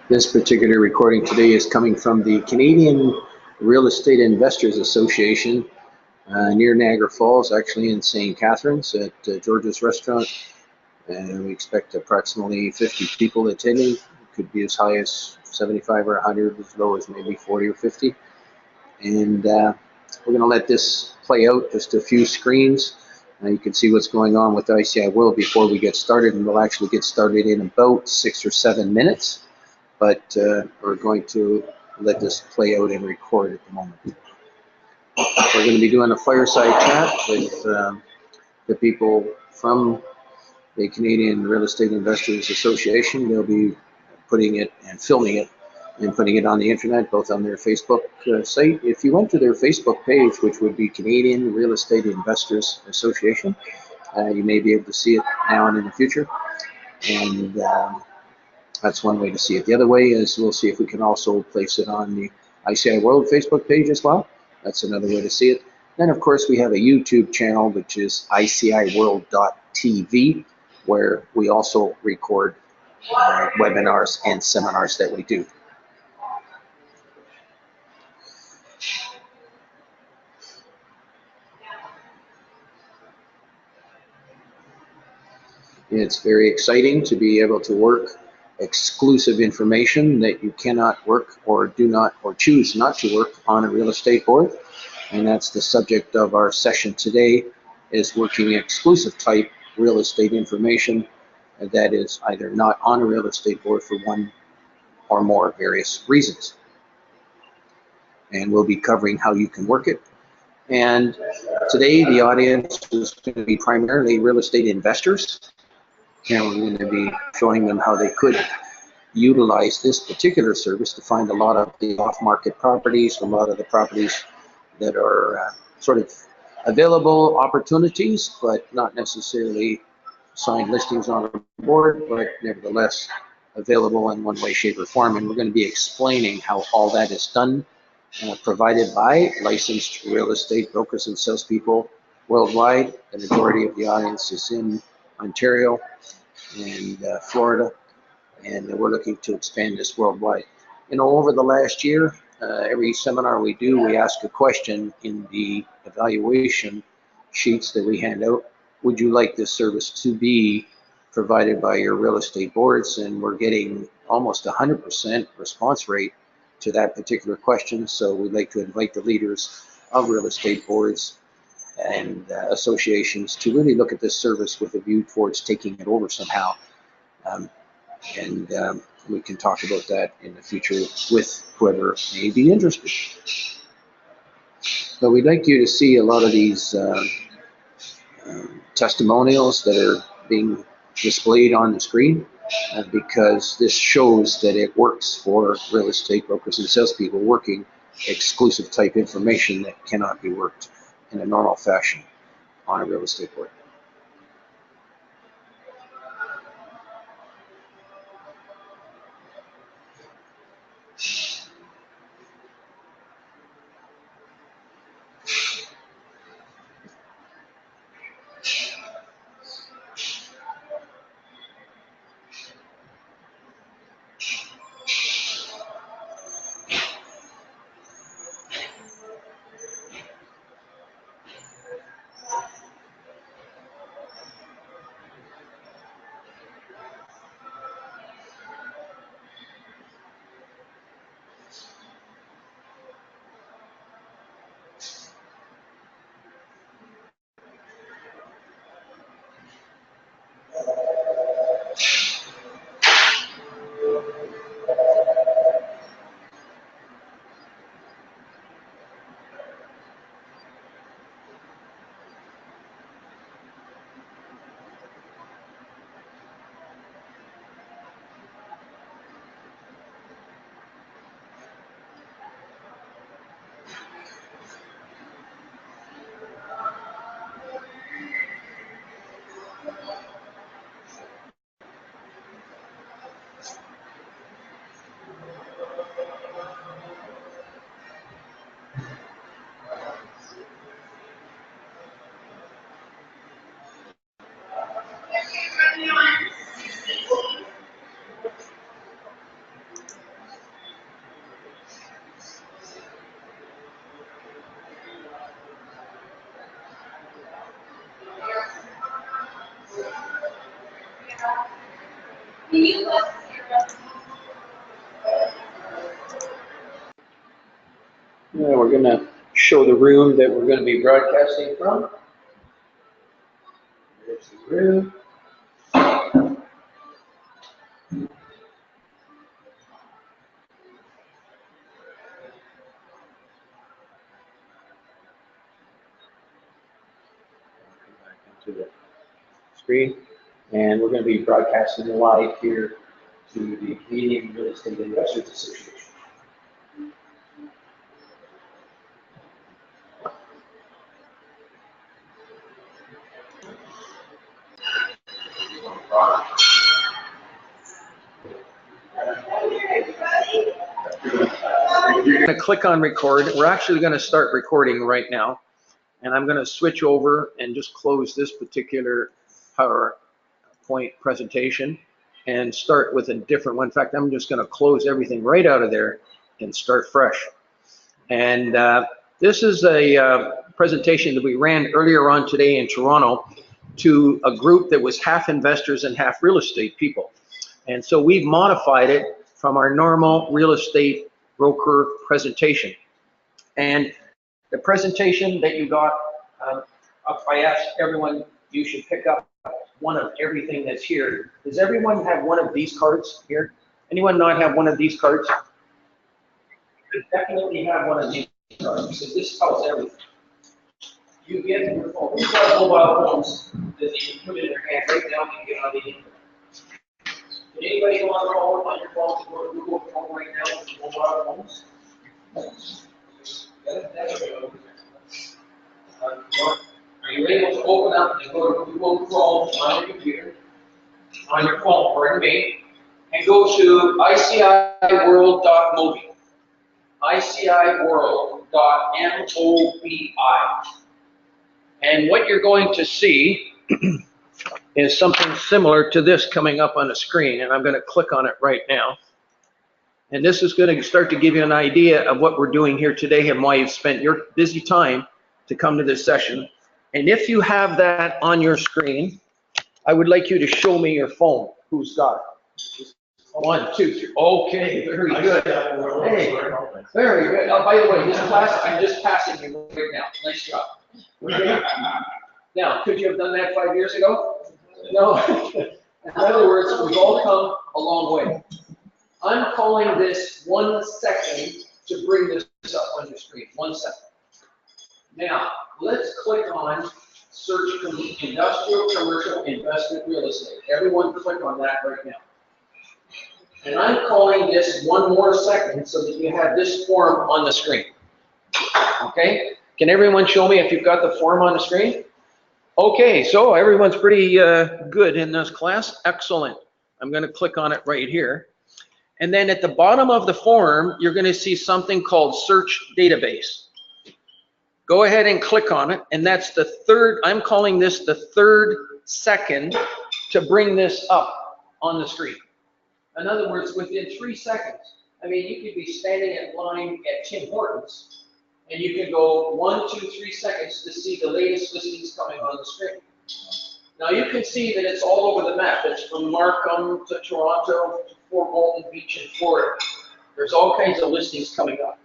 This particular recording today is coming from the Canadian Real Estate Investors Association near Niagara Falls, actually in St. Catharines at George's Restaurant. And we expect approximately 50 people attending. It could be as high as 75 or 100, as low as maybe 40 or 50. And we're going to let this play out just a few screens. You can see what's going on with ICIWorld before we get started, and we'll actually get started in about 6 or 7 minutes. But we're going to let this play out and record at the moment. We're going to be doing a fireside chat with the people from the Canadian Real Estate Investors Association. They'll be putting it and filming it and putting it on the internet, both on their Facebook site. If you went to their Facebook page, which would be Canadian Real Estate Investors Association, you may be able to see it now and in the future. And that's one way to see it. The other way is we'll see if we can also place it on the ICIWorld Facebook page as well. That's another way to see it. Then, of course, we have a YouTube channel, which is ICIWorld.tv, where we also record webinars and seminars that we do. It's very exciting to be able to work exclusive information that you cannot work or do not or choose not to work on a real estate board. And that's the subject of our session today, is working exclusive type real estate information that is either not on a real estate board for one or more various reasons. And we'll be covering how you can work it. And today the audience is going to be primarily real estate investors. And we're going to be showing them how they could utilize this particular service to find a lot of the off-market properties, a lot of the properties that are sort of available opportunities, but not necessarily signed listings on a board, but nevertheless available in one way, shape, or form. And we're going to be explaining how all that is done, provided by licensed real estate brokers and salespeople worldwide. The majority of the audience is in Ontario and Florida, and we're looking to expand this worldwide. You know, over the last year, every seminar we do, we ask a question in the evaluation sheets that we hand out. Would you like this service to be provided by your real estate boards? And we're getting almost 100% response rate to that particular question. So we'd like to invite the leaders of real estate boards and associations to really look at this service with a view towards taking it over somehow. We can talk about that in the future with whoever may be interested. But we'd like you to see a lot of these testimonials that are being displayed on the screen, because this shows that it works for real estate brokers and salespeople working exclusive type information that cannot be worked in a normal fashion on a real estate board. room that we're going to be broadcasting from. There's the room. To the screen, and we're going to be broadcasting live here to the Canadian Real Estate Investors Association. You're going to click on record. We're actually going to start recording right now. And I'm going to switch over and just close this particular PowerPoint presentation and start with a different one. In fact, I'm just going to close everything right out of there and start fresh. And this is a presentation that we ran earlier on today in Toronto to a group that was half investors and half real estate people. And so we've modified it from our normal real estate broker presentation. And the presentation that you got, I asked everyone, you should pick up one of everything that's here. Does everyone have one of these cards here? Anyone not have one of these cards? You definitely have one of these cards because this tells everything. You get your phone. Who's got mobile phones that you can put in your hand right now and get on the internet? Can anybody go on your phone to go to Google Chrome right now with mobile phones? Are you able to open up and go to Google Chrome on your computer, on your phone, pardon me, and go to ICIWorld.mobi, ICIWorld.mobi. And what you're going to see is something similar to this coming up on the screen, and I'm going to click on it right now. And this is going to start to give you an idea of what we're doing here today and why you've spent your busy time to come to this session. And if you have that on your screen, I would like you to show me your phone. Who's got it? 1, 2, 3. Okay, very good. Hey, very good. Oh, by the way, this class, I'm just passing you right now. Nice job. Okay. Now, could you have done that 5 years ago? No. In other words, we've all come a long way. I'm calling this 1 second to bring this up on your screen. 1 second. Now, let's click on search industrial, commercial, investment, real estate. Everyone click on that right now. And I'm calling this 1 more second so that you have this form on the screen. Okay? Can everyone show me if you've got the form on the screen? Okay, so everyone's pretty good in this class. Excellent. I'm going to click on it right here. And then at the bottom of the form, you're going to see something called search database. Go ahead and click on it, and that's the third, I'm calling this the 3rd second to bring this up on the screen. In other words, within 3 seconds, I mean, you could be standing in line at Tim Hortons, and you can go 1, 2, 3 seconds to see the latest listings coming on the screen. Now you can see that it's all over the map. It's from Markham to Toronto to Fort Walton Beach in Florida. There's all kinds of listings coming up.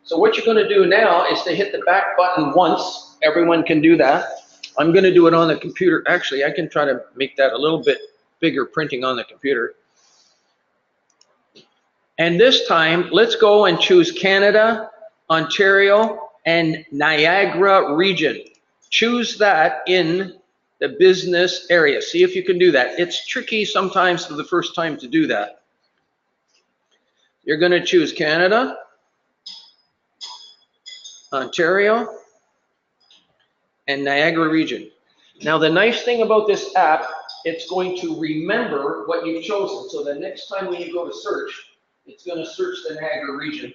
So what you're going to do now is to hit the back button once. Everyone can do that. I'm going to do it on the computer. Actually, I can try to make that a little bit bigger printing on the computer. And this time, let's go and choose Canada, Ontario, and Niagara region. Choose that in the business area. See if you can do that. It's tricky sometimes for the first time to do that. You're going to choose Canada, Ontario, and Niagara region. Now the nice thing about this app, it's going to remember what you've chosen. So the next time when you go to search, it's going to search the Niagara region.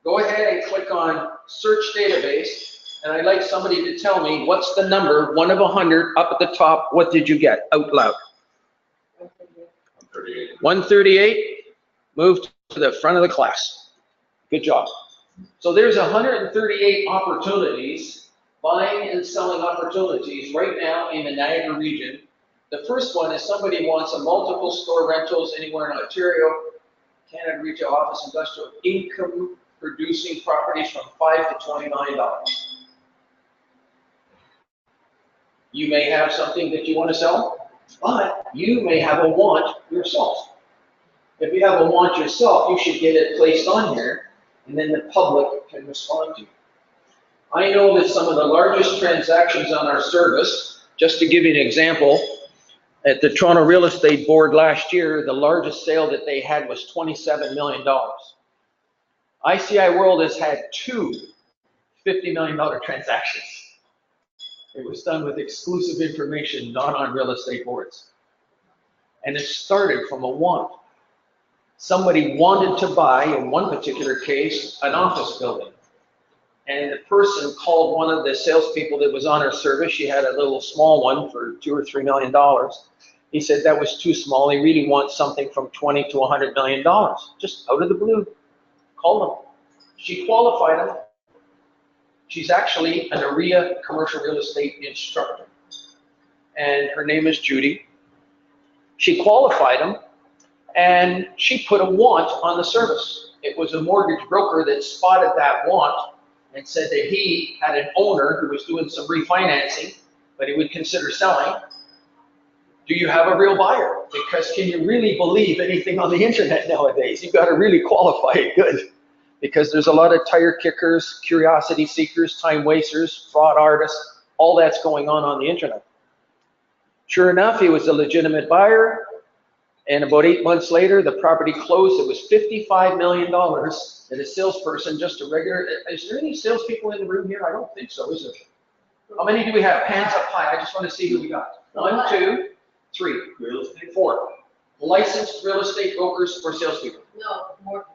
Go ahead and click on search database, and I'd like somebody to tell me what's the number, 1 of 100, up at the top. What did you get out loud? 138. 138. Move to the front of the class. Good job. So there's 138 opportunities, buying and selling opportunities right now in the Niagara region. The first one is somebody wants a multiple store rentals anywhere in Ontario, Canada retail office industrial income producing properties from $5 to $20 million. You may have something that you want to sell, but you may have a want yourself. If you have a want yourself, you should get it placed on here, and then the public can respond to you. I know that some of the largest transactions on our service, just to give you an example, at the Toronto Real Estate Board last year, the largest sale that they had was $27 million. ICIWorld has had two $50 million transactions. It was done with exclusive information, not on real estate boards. And it started from a want. Somebody wanted to buy, in one particular case, an office building. And the person called one of the salespeople that was on our service. She had a little small one for $2 or $3 million. He said that was too small. He really wants something from $20 to $100 million, just out of the blue. Called him. She qualified him. She's actually an AREA commercial real estate instructor. And her name is Judy. She qualified him, and she put a want on the service. It was a mortgage broker that spotted that want and said that he had an owner who was doing some refinancing, but he would consider selling. Do you have a real buyer? Because can you really believe anything on the internet nowadays? You've got to really qualify it good, because there's a lot of tire kickers, curiosity seekers, time wasters, fraud artists, all that's going on the internet. Sure enough, he was a legitimate buyer, and about 8 months later, the property closed. It was $55 million that a salesperson, just a regular, is there any salespeople in the room here? I don't think so, is there? How many do we have? Hands up high. I just want to see who we got. 1, 2, 3. Real estate. 4. Licensed real estate brokers or salespeople? No, mortgage.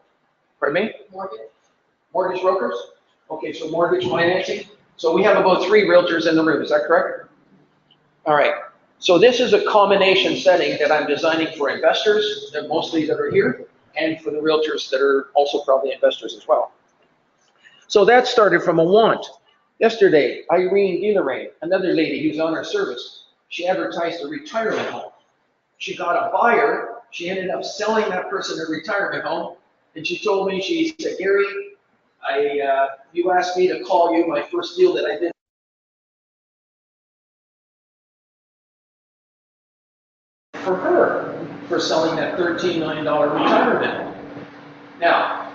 Pardon me? Mortgage. Mortgage brokers? Okay, so mortgage financing. So we have about 3 realtors in the room, is that correct? All right. So this is a combination setting that I'm designing for investors, that mostly that are here, and for the realtors that are also probably investors as well. So that started from a want. Yesterday, Irene Gillerain, another lady who's on our service, she advertised a retirement home. She got a buyer. She ended up selling that person a retirement home. And she told me, she said, Gary, you asked me to call you, my first deal that I did for her, for selling that $13 million retirement home. Now,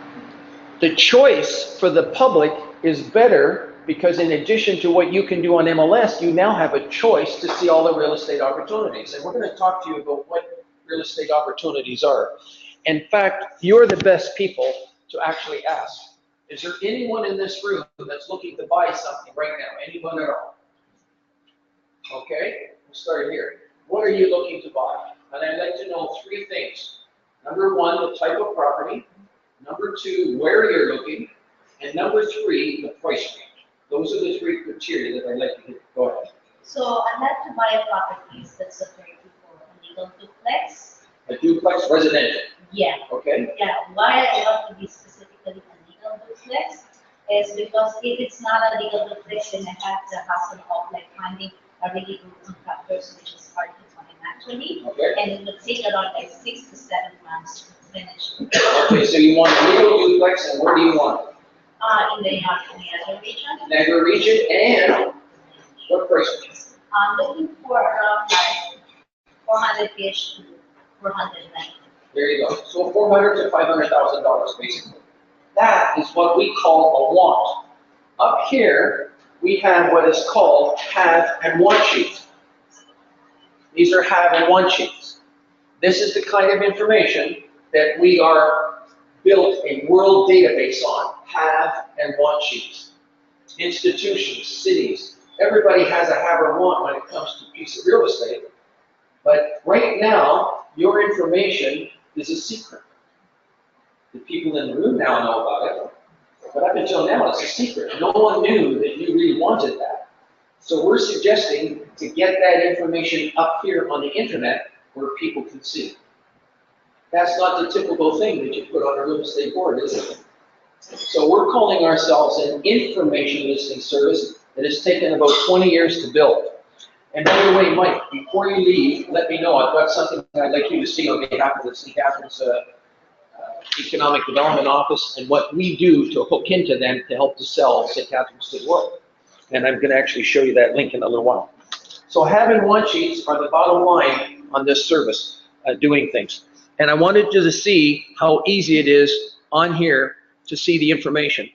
the choice for the public is better, because in addition to what you can do on MLS, you now have a choice to see all the real estate opportunities. And we're going to talk to you about what real estate opportunities are. In fact, you're the best people to actually ask. Is there anyone in this room that's looking to buy something right now? Anyone at all? Okay, we'll start here. What are you looking to buy? And I'd like to know 3 things. Number 1, the type of property. Number 2, where you're looking. And number 3, the price range. Those are the 3 criteria that I'd like to hear. Go ahead. So I'd like to buy properties that's superior for a legal duplex. A duplex residential? Yeah. Okay. Yeah. Why I want to be specifically a legal duplex is because if it's not a legal duplex, then I have the hassle of like finding a really good contractors, which is hard to find actually. Okay. And it would take around like 6 to 7 months to finish. Okay, so you want a legal duplex, and where do you want it? In the Niagara region. Niagara region, and what price range? I'm looking for around like 400-ish to 490. There you go. So $400,000 to $500,000 basically. That is what we call a want. Up here, we have what is called have and want sheets. These are have and want sheets. This is the kind of information that we are built a world database on, have and want sheets. Institutions, cities, everybody has a have or want when it comes to a piece of real estate. But right now, your information is a secret. The people in the room now know about it, but up until now, it's a secret. No one knew that you really wanted that. So we're suggesting to get that information up here on the internet where people can see it. That's not the typical thing that you put on a real estate board, is it? So we're calling ourselves an information listing service that has taken about 20 years to build. And by the way, Mike, before you leave, let me know. I've got something I'd like you to see on behalf of the St. Catherine's Economic Development Office and what we do to hook into them to help to sell St. Catharines to the world. And I'm going to actually show you that link in a little while. So having one sheets are the bottom line on this service, doing things. And I wanted you to see how easy it is on here to see the information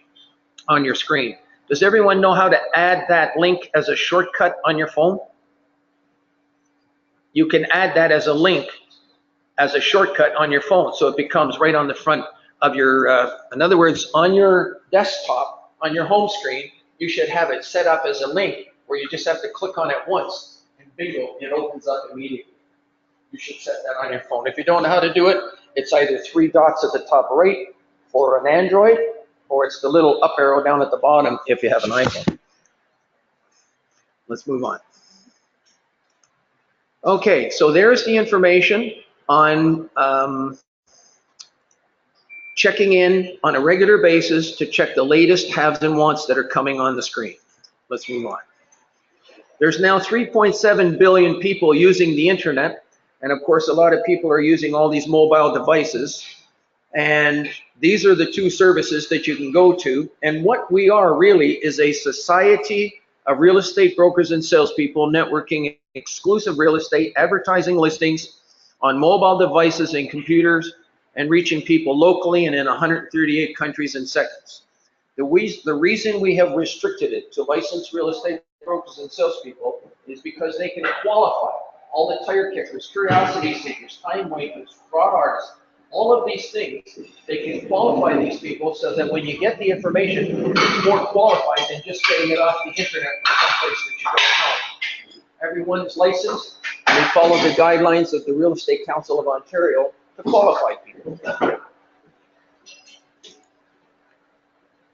on your screen. Does everyone know how to add that link as a shortcut on your phone? You can add that as a link, as a shortcut on your phone, so it becomes right on the front of your, in other words, on your desktop, on your home screen, you should have it set up as a link where you just have to click on it once, and bingo, it opens up immediately. You should set that on your phone. If you don't know how to do it, it's either 3 dots at the top right for an Android, or it's the little up arrow down at the bottom if you have an iPhone. Let's move on. Okay, so there's the information on checking in on a regular basis to check the latest haves and wants that are coming on the screen. Let's move on. There's now 3.7 billion people using the internet, and of course a lot of people are using all these mobile devices, and these are the 2 services that you can go to. And what we are really is a society of real estate brokers and salespeople networking exclusive real estate advertising listings on mobile devices and computers, and reaching people locally and in 138 countries in seconds. The reason we have restricted it to licensed real estate brokers and salespeople is because they can qualify all the tire kickers, curiosity seekers, time wasters, fraud artists, all of these things. They can qualify these people so that when you get the information, it's more qualified than just getting it off the internet from someplace that you don't know. Everyone's licensed, and we follow the guidelines of the Real Estate Council of Ontario to qualify people.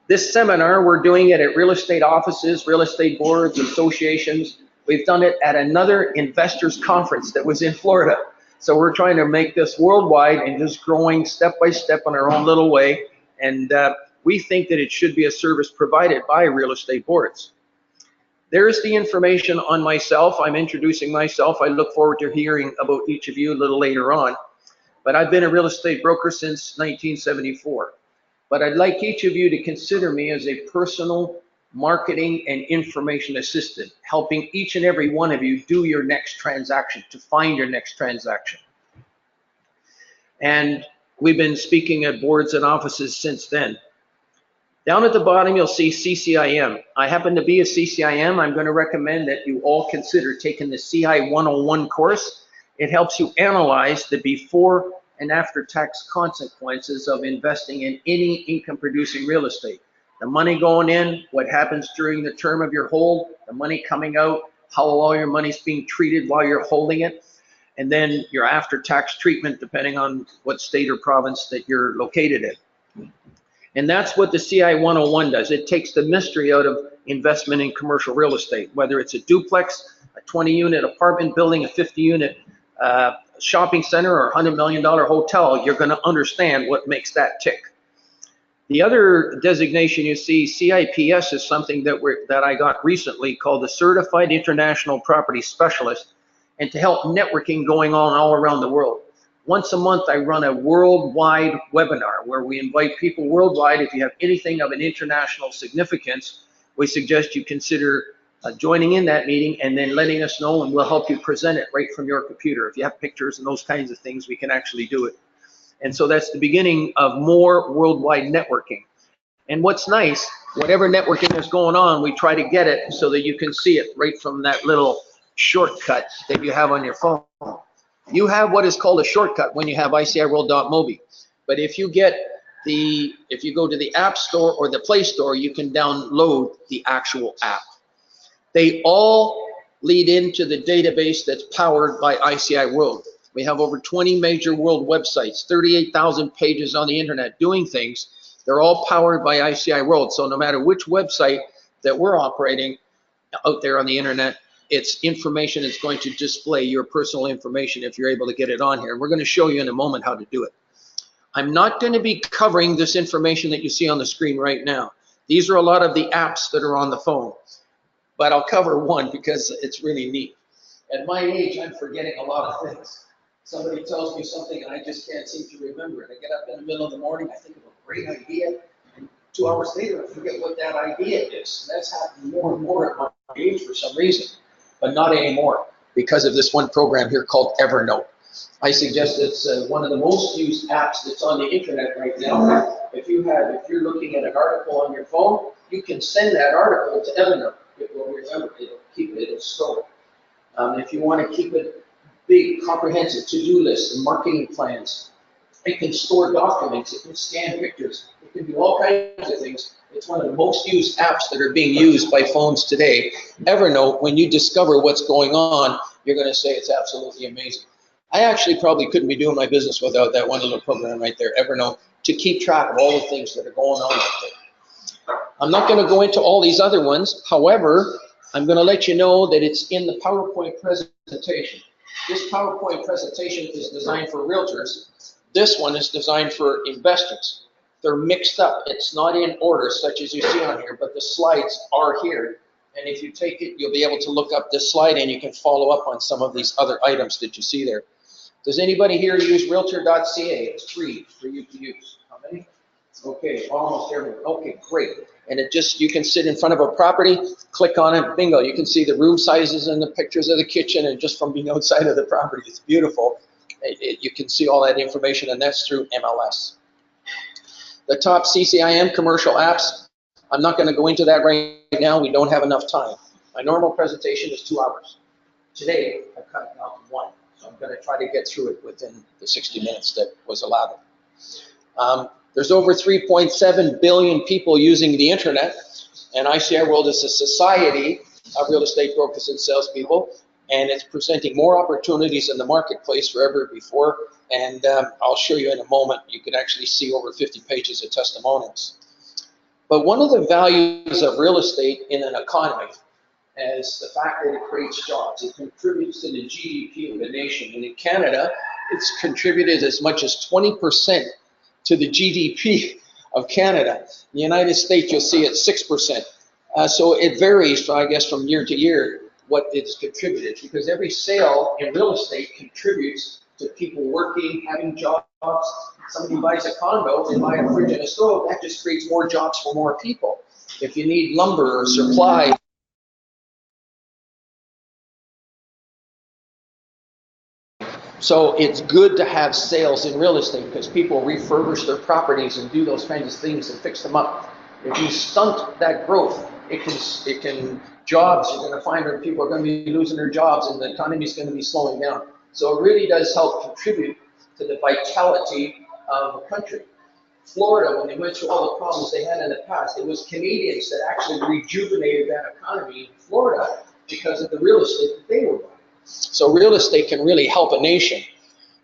This seminar, we're doing it at real estate offices, real estate boards, associations. We've done it at another investors conference that was in Florida. So we're trying to make this worldwide and just growing step by step in our own little way. And we think that it should be a service provided by real estate boards. There's the information on myself. I'm introducing myself. I look forward to hearing about each of you a little later on. But I've been a real estate broker since 1974. But I'd like each of you to consider me as a personal marketing and information assistant, helping each and every one of you do your next transaction, to find your next transaction. And we've been speaking at boards and offices since then. Down at the bottom, you'll see CCIM. I happen to be a CCIM. I'm going to recommend that you all consider taking the CI 101 course. It helps you analyze the before and after tax consequences of investing in any income producing real estate. The money going in, what happens during the term of your hold, the money coming out, how all your money's being treated while you're holding it, and then your after tax treatment depending on what state or province that you're located in. And that's what the CI 101 does. It takes the mystery out of investment in commercial real estate, whether it's a duplex, a 20-unit apartment building, a 50-unit shopping center, or $100 million hotel. You're going to understand what makes that tick. The other designation you see, CIPS, is something that I got recently called the Certified International Property Specialist, and to help networking going on all around the world. Once a month, I run a worldwide webinar where we invite people worldwide. If you have anything of an international significance, we suggest you consider joining in that meeting and then letting us know, and we'll help you present it right from your computer. If you have pictures and those kinds of things, we can actually do it. And so that's the beginning of more worldwide networking. And what's nice, whatever networking is going on, we try to get it so that you can see it right from that little shortcut that you have on your phone. You have what is called a shortcut when you have ICIWorld.mobi. But if you go to the App Store or the Play Store, you can download the actual app. They all lead into the database that's powered by ICIWorld. We have over 20 major world websites, 38,000 pages on the internet doing things. They're all powered by ICIWorld. So no matter which website that we're operating out there on the internet, it's information that's going to display your personal information if you're able to get it on here. And we're going to show you in a moment how to do it. I'm not going to be covering this information that you see on the screen right now. These are a lot of the apps that are on the phone. But I'll cover one because it's really neat. At my age, I'm forgetting a lot of things. Somebody tells me something and I just can't seem to remember it. I get up in the middle of the morning, I think of a great idea, and 2 hours later I forget what that idea is. And that's happening more and more at my age for some reason, but not anymore because of this one program here called Evernote. I suggest it's one of the most used apps that's on the internet right now. If you're looking at an article on your phone, you can send that article to Evernote. It will remember it, it'll keep it, it'll store it. If you want to keep it big, comprehensive to-do lists and marketing plans, it can store documents, it can scan pictures, it can do all kinds of things. It's one of the most used apps that are being used by phones today. Evernote, when you discover what's going on, you're going to say it's absolutely amazing. I actually probably couldn't be doing my business without that one little program right there, Evernote, to keep track of all the things that are going on out there. I'm not going to go into all these other ones. However, I'm going to let you know that it's in the PowerPoint presentation. This PowerPoint presentation is designed for realtors. This one is designed for investors. They're mixed up. It's not in order such as you see on here, but the slides are here. And if you take it, you'll be able to look up this slide and you can follow up on some of these other items that you see there. Does anybody here use realtor.ca? It's free for you to use. How many? Okay, almost everyone. Okay, great. And it just, you can sit in front of a property, click on it, bingo. You can see the room sizes and the pictures of the kitchen, and just from being outside of the property, it's beautiful. You can see all that information, and that's through MLS. The top CCIM commercial apps, I'm not going to go into that right now. We don't have enough time. My normal presentation is 2 hours. Today, I've cut it down to 1. So I'm going to try to get through it within the 60 minutes that was allowed. There's over 3.7 billion people using the internet, and ICIWorld is a society of real estate brokers and salespeople, and it's presenting more opportunities in the marketplace for ever before. And I'll show you in a moment. You can actually see over 50 pages of testimonials. But one of the values of real estate in an economy is the fact that it creates jobs. It contributes to the GDP of the nation. And in Canada, it's contributed as much as 20% to the GDP of Canada. In the United States, you'll see it's 6%. So it varies, I guess, from year to year what it's contributed, because every sale in real estate contributes to people working, having jobs. Somebody buys a condo, they buy a fridge and a stove, that just creates more jobs for more people. If you need lumber or supply, so it's good to have sales in real estate because people refurbish their properties and do those kinds of things and fix them up. If you stunt that growth, jobs, you're going to find that people are going to be losing their jobs and the economy is going to be slowing down. So it really does help contribute to the vitality of the country. Florida, when they went through all the problems they had in the past, it was Canadians that actually rejuvenated that economy in Florida because of the real estate that they were buying. So real estate can really help a nation.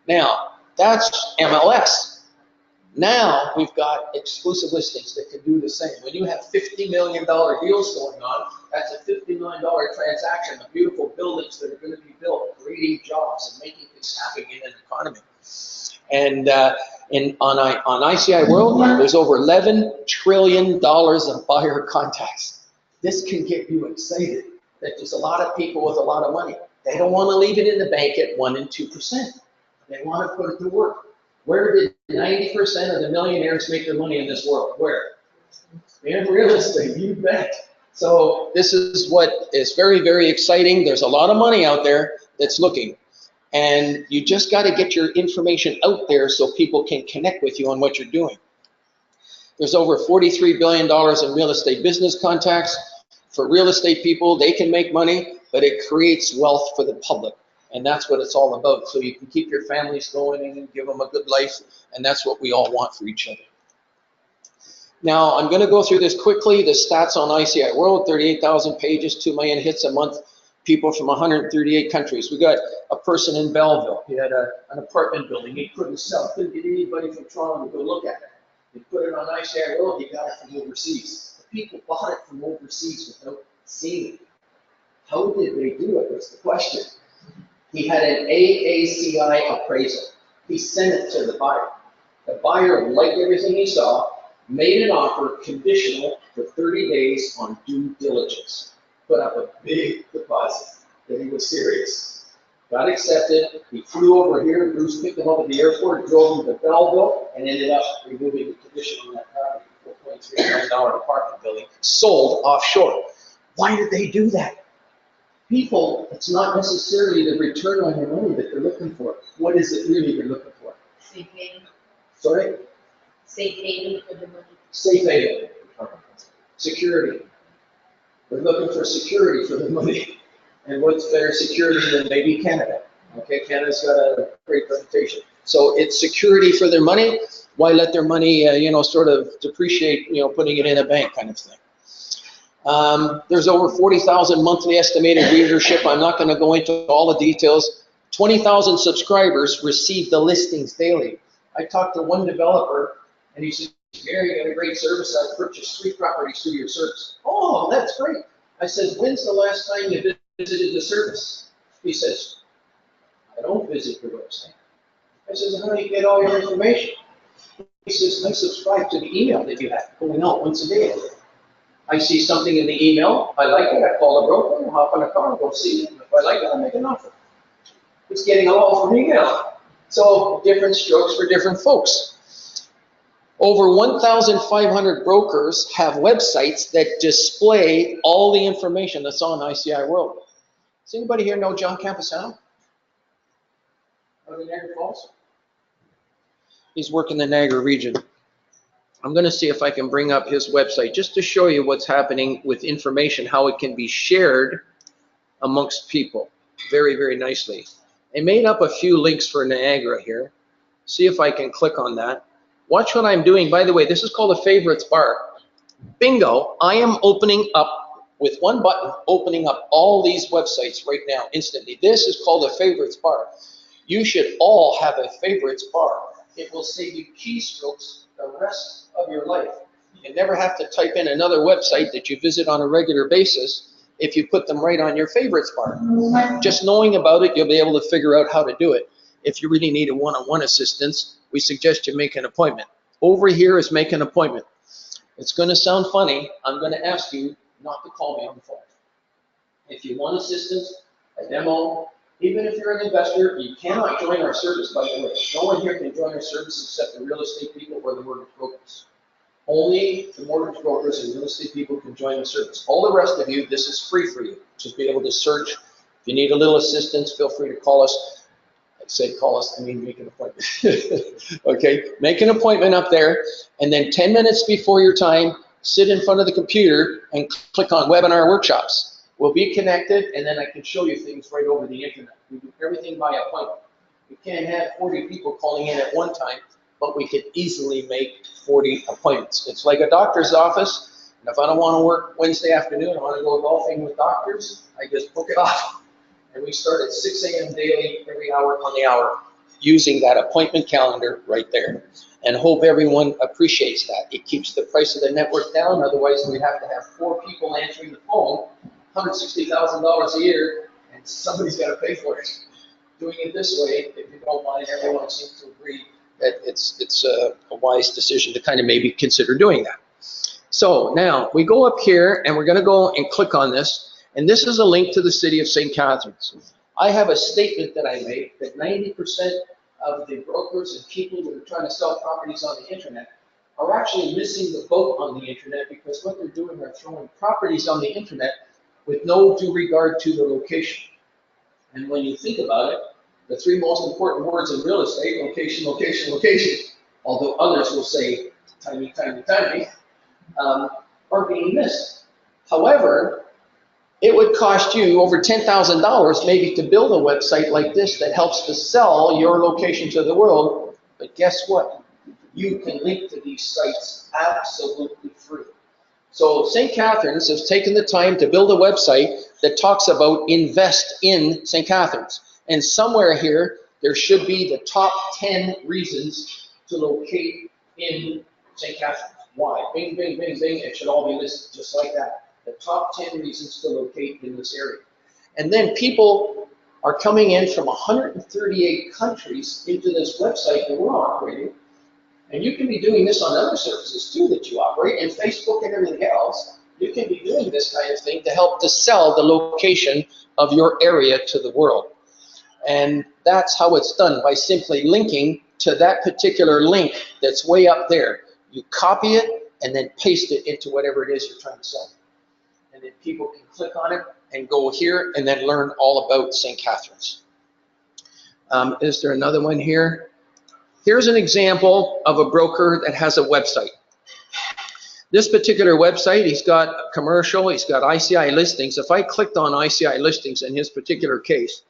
Now, that's MLS. Now we've got exclusive listings that can do the same. When you have $50 million deals going on, that's a $50 million transaction of beautiful buildings that are going to be built, creating jobs and making things happen in an economy. And on ICIWorld, there's over $11 trillion of buyer contacts. This can get you excited that there's a lot of people with a lot of money. They don't want to leave it in the bank at 1% and 2%. They want to put it to work. Where did 90% of the millionaires make their money in this world? Where? In real estate, you bet. So this is what is very, very exciting. There's a lot of money out there that's looking. And you just got to get your information out there so people can connect with you on what you're doing. There's over $43 billion in real estate business contacts. For real estate people, they can make money, but it creates wealth for the public. And that's what it's all about. So you can keep your families going and give them a good life. And that's what we all want for each other. Now, I'm going to go through this quickly. The stats on ICIWorld, 38,000 pages, 2 million hits a month, people from 138 countries. We got a person in Belleville. He had an apartment building. He couldn't sell. Couldn't get anybody from Toronto to go look at it. He put it on ICIWorld. He got it from overseas. The people bought it from overseas without seeing it. How did they do it was the question. He had an AACI appraisal. He sent it to the buyer. The buyer liked everything he saw, made an offer conditional for 30 days on due diligence. Put up a big deposit that he was serious. got accepted. He flew over here. Bruce picked him up at the airport, drove him to Belleville, and ended up removing the condition on that property. $4.3 million apartment building sold offshore. Why did they do that? People, it's not necessarily the return on your money that they're looking for. What is it really you're looking for? Safe haven. Sorry? Safe haven for the money. Safe haven. Security. They're looking for security for the money. And what's better security than maybe Canada? Okay, Canada's got a great reputation. So it's security for their money. Why let their money, sort of depreciate, putting it in a bank kind of thing. There's over 40,000 monthly estimated readership. I'm not going to go into all the details. 20,000 subscribers receive the listings daily. I talked to one developer, and he said, Gary, you got a great service. I purchased 3 properties through your service. Oh, that's great. I said, when's the last time you visited the service? He says, I don't visit your website. I says, how do you get all your information? He says, I subscribe to the email that you have going out once a day. I see something in the email, I like it, I call the broker, I hop in a car, go see it. If I like it, I make an offer. It's getting a all from email. So different strokes for different folks. Over 1,500 brokers have websites that display all the information that's on ICIWorld. Does anybody here know John Camposano? Out in Niagara Falls? He's working the Niagara region. I'm going to see if I can bring up his website just to show you what's happening with information, how it can be shared amongst people very, very nicely. I made up a few links for Niagara here. See if I can click on that. Watch what I'm doing. By the way, this is called a favorites bar. Bingo, I am opening up with one button, opening up all these websites right now instantly. This is called a favorites bar. You should all have a favorites bar. It will save you keystrokes the rest of your life. You never have to type in another website that you visit on a regular basis if you put them right on your favorites bar. Just knowing about it, you'll be able to figure out how to do it. If you really need a one-on-one assistance, we suggest you make an appointment. Over here is make an appointment. It's going to sound funny. I'm going to ask you not to call me on the phone. If you want assistance, a demo, even if you're an investor, you cannot join our service, by the way. No one here can join our service except the real estate people or the mortgage brokers. Only the mortgage brokers and real estate people can join the service. All the rest of you, this is free for you. Just be able to search. If you need a little assistance, feel free to call us. I say call us, I mean make an appointment. Okay, make an appointment up there, and then 10 minutes before your time, sit in front of the computer and click on webinar workshops. We'll be connected, and then I can show you things right over the internet. We do everything by appointment. We can't have 40 people calling in at one time, but we could easily make 40 appointments. It's like a doctor's office, and if I don't want to work Wednesday afternoon, I want to go golfing with doctors, I just book it off. And we start at 6 a.m. daily, every hour on the hour, using that appointment calendar right there. And hope everyone appreciates that. It keeps the price of the network down, otherwise we'd have to have 4 people answering the phone, $160,000 a year, and somebody's got to pay for it. Doing it this way, if you don't mind, everyone seems to agree that it's a wise decision to kind of maybe consider doing that. So now we go up here and we're going to go and click on this. And this is a link to the city of St. Catharines. I have a statement that I made that 90% of the brokers and people that are trying to sell properties on the internet are actually missing the boat on the internet, because what they're doing are throwing properties on the internet with no due regard to the location. And when you think about it, the 3 most important words in real estate, location, location, location, although others will say tiny, tiny, tiny, are being missed. However, it would cost you over $10,000 maybe to build a website like this that helps to sell your location to the world. But guess what? You can link to these sites absolutely free. So St. Catharines has taken the time to build a website that talks about invest in St. Catharines. And somewhere here, there should be the top 10 reasons to locate in St. Catharines. Why? Bing, bing, bing, bing. It should all be listed just like that. The top 10 reasons to locate in this area. And then people are coming in from 138 countries into this website that we're operating. And you can be doing this on other services too that you operate, and Facebook and everything else. You can be doing this kind of thing to help to sell the location of your area to the world. And that's how it's done, by simply linking to that particular link that's way up there. You copy it and then paste it into whatever it is you're trying to sell. And then people can click on it and go here and then learn all about St. Catharines. Is there another one here? Here's an example of a broker that has a website. This particular website, he's got a commercial, he's got ICI listings. If I clicked on ICI listings in his particular case,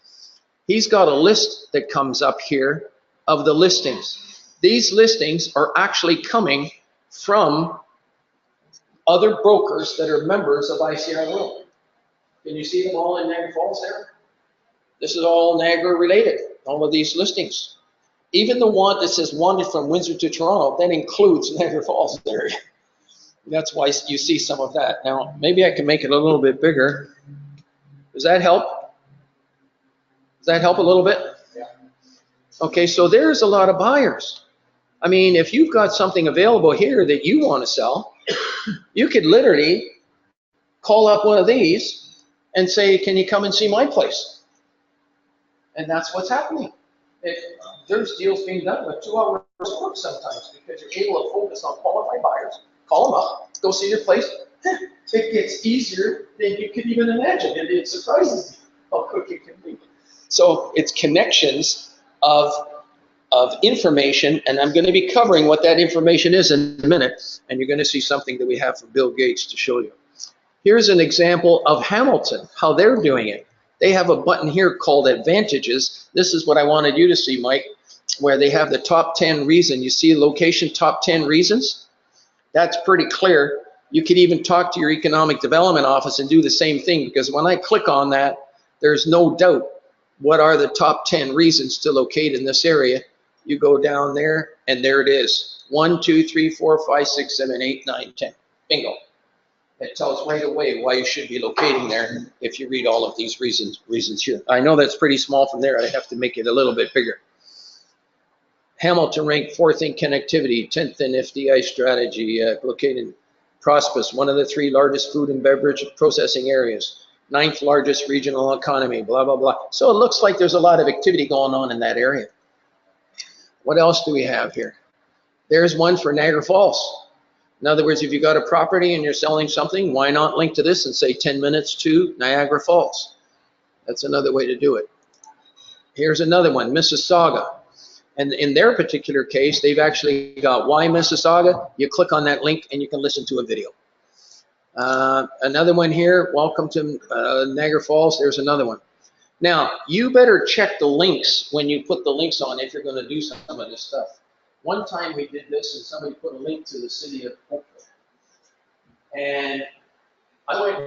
he's got a list that comes up here of the listings. These listings are actually coming from other brokers that are members of ICIWorld. Can you see them all in Niagara Falls there? This is all Niagara related, all of these listings. Even the one that says wanted from Windsor to Toronto, that includes Niagara Falls area. That's why you see some of that. Now, maybe I can make it a little bit bigger. Does that help? Does that help a little bit? Yeah. Okay, so there's a lot of buyers. I mean, if you've got something available here that you want to sell, you could literally call up one of these and say, can you come and see my place? And that's what's happening. There's deals being done with 2 hours work sometimes, because you're able to focus on qualified buyers, call them up, go see your place. It gets easier than you could even imagine. It surprises you how quick it can be. So it's connections of information, and I'm going to be covering what that information is in a minute, and you're going to see something that we have from Bill Gates to show you. Here's an example of Hamilton, how they're doing it. They have a button here called Advantages. This is what I wanted you to see, Mike, where they have the top 10 reasons. You see location top 10 reasons? That's pretty clear. You could even talk to your economic development office and do the same thing, because when I click on that, there's no doubt what are the top 10 reasons to locate in this area. You go down there, and there it is. 1, 2, 3, 4, 5, 6, 7, 8, 9, 10. Bingo. It tells right away why you should be locating there if you read all of these reasons here. I know that's pretty small from there. I have to make it a little bit bigger. Hamilton ranked 4th in connectivity, 10th in FDI strategy, located in Prosperous, one of the 3 largest food and beverage processing areas, 9th largest regional economy, blah, blah, blah. So it looks like there's a lot of activity going on in that area. What else do we have here? There's one for Niagara Falls. In other words, if you got a property and you're selling something, why not link to this and say 10 minutes to Niagara Falls? That's another way to do it. Here's another one, Mississauga. And in their particular case, they've actually got why Mississauga. You click on that link and you can listen to a video. Another one here, welcome to Niagara Falls. There's another one. Now, you better check the links when you put the links on if you're going to do some of this stuff. One time we did this and somebody put a link to the city of Oakville. And I went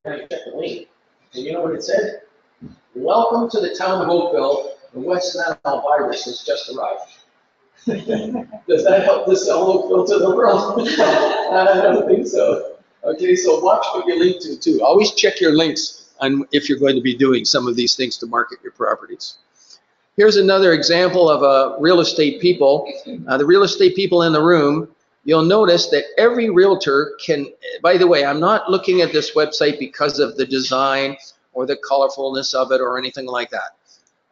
and checked the link. And you know what it said? Welcome to the town of Oakville. The West Nile virus has just arrived. Does that help to sell Oakville to the world? I don't think so. Okay, so watch what you link to too. Always check your links on if you're going to be doing some of these things to market your properties. Here's another example of real estate people. The real estate people in the room, you'll notice that every realtor can, by the way, I'm not looking at this website because of the design or the colorfulness of it or anything like that.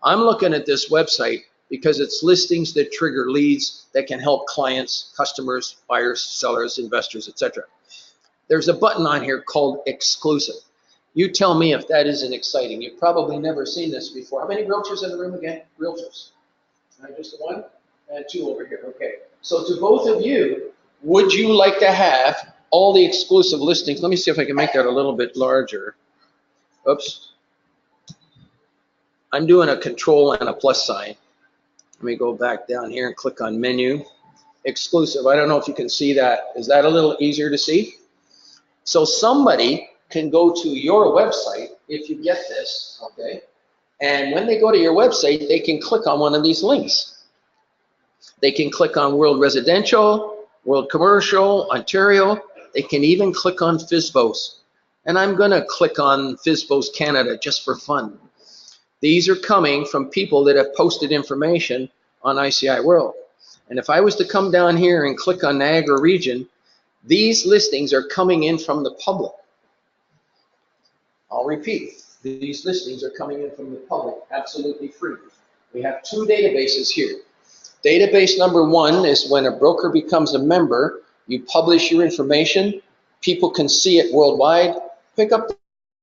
I'm looking at this website because it's listings that trigger leads that can help clients, customers, buyers, sellers, investors, etc. There's a button on here called Exclusive. You tell me if that isn't exciting. You've probably never seen this before. How many realtors in the room again? Realtors. Just one and 2 over here. Okay. So to both of you, would you like to have all the exclusive listings? Let me see if I can make that a little bit larger. Oops. I'm doing a control and a plus sign. Let me go back down here and click on menu. Exclusive. I don't know if you can see that. Is that a little easier to see? So somebody can go to your website if you get this, okay? And when they go to your website, they can click on one of these links. They can click on World Residential, World Commercial, Ontario. They can even click on FSBOs. And I'm gonna click on FSBOs Canada just for fun. These are coming from people that have posted information on ICIWorld. And if I was to come down here and click on Niagara region, these listings are coming in from the public. I'll repeat. These listings are coming in from the public, absolutely free. We have two databases here. Database number one is when a broker becomes a member, you publish your information, people can see it worldwide, pick up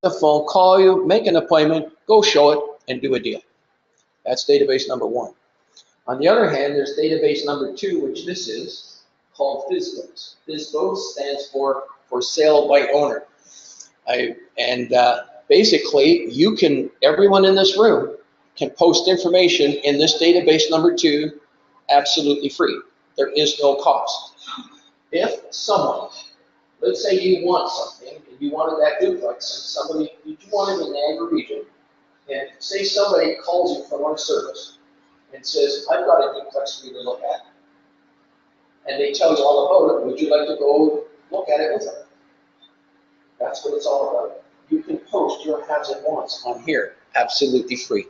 the phone, call you, make an appointment, go show it, and do a deal. That's database number one. On the other hand, there's database number two, which this is, called FSBOs. FSBOs stands for sale by owner. Basically, everyone in this room can post information in this database number two, absolutely free. There is no cost. If someone, let's say you want something, and you wanted that duplex, and you want it in the Niagara region, and say somebody calls you from our service and says, I've got a duplex for you to look at, and they tell you all about it, would you like to go look at it with them? That's what it's all about. You can post your haves and wants on here, absolutely free.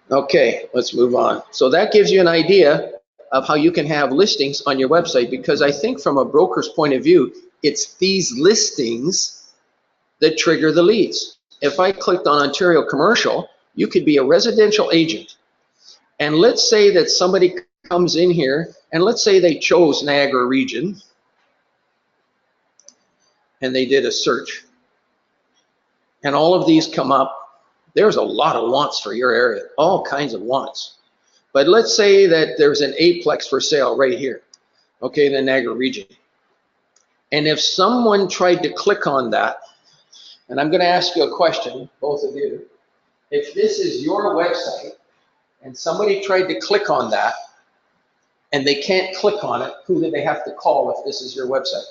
Okay, let's move on. So that gives you an idea of how you can have listings on your website, because I think from a broker's point of view, it's these listings that trigger the leads. If I clicked on Ontario Commercial, you could be a residential agent. And let's say that somebody comes in here, and let's say they chose Niagara region, and they did a search. And all of these come up. There's a lot of wants for your area, all kinds of wants. But let's say that there's an eightplex for sale right here, okay, in the Niagara region. And if someone tried to click on that, and I'm going to ask you a question, both of you. If this is your website and somebody tried to click on that and they can't click on it, who do they have to call if this is your website?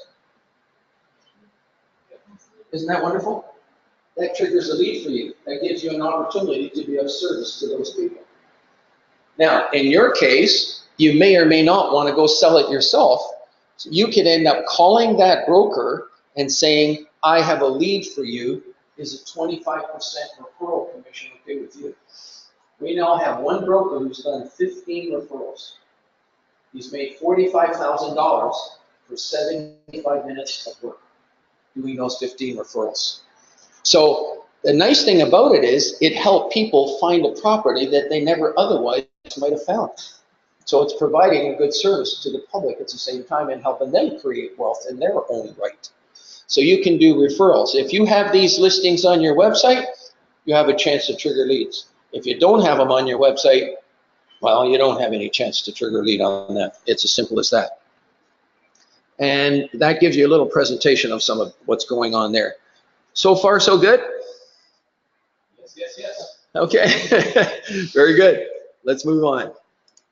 Isn't that wonderful? That triggers a lead for you. That gives you an opportunity to be of service to those people. Now, in your case, you may or may not want to go sell it yourself. So you could end up calling that broker and saying, I have a lead for you. Is a 25% referral commission okay with you? We now have one broker who's done 15 referrals. He's made $45,000 for 75 minutes of work doing those 15 referrals. So the nice thing about it is it helped people find a property that they never otherwise might have found. So it's providing a good service to the public at the same time and helping them create wealth in their own right. So you can do referrals. If you have these listings on your website, you have a chance to trigger leads. If you don't have them on your website, well, you don't have any chance to trigger a lead on that. It's as simple as that. And that gives you a little presentation of some of what's going on there. So far, so good? Yes. Okay, very good. Let's move on.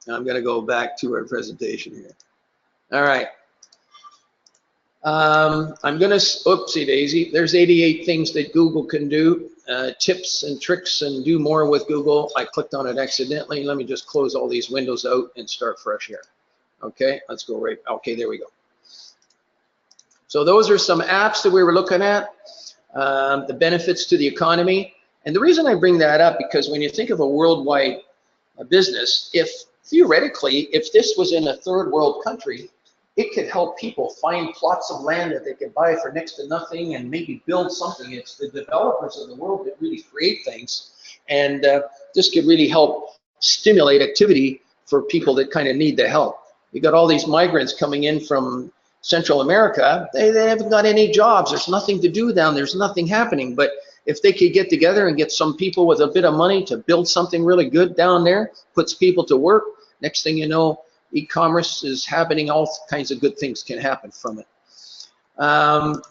I'm going to go back to our presentation here. All right. I'm going to, oopsie daisy, there's 88 things that Google can do, tips and tricks and do more with Google. I clicked on it accidentally. Let me just close all these windows out and start fresh here. Okay, let's go right, okay, there we go. So those are some apps that we were looking at, the benefits to the economy. And the reason I bring that up, because when you think of a worldwide business, if theoretically, if this was in a third world country, it could help people find plots of land that they could buy for next to nothing and maybe build something. It's the developers of the world that really create things. And this could really help stimulate activity for people that kind of need the help. You got all these migrants coming in from Central America. They haven't got any jobs. There's nothing to do down there. There's nothing happening. But if they could get together and get some people with a bit of money to build something really good down there, puts people to work, next thing you know, e-commerce is happening. All kinds of good things can happen from it.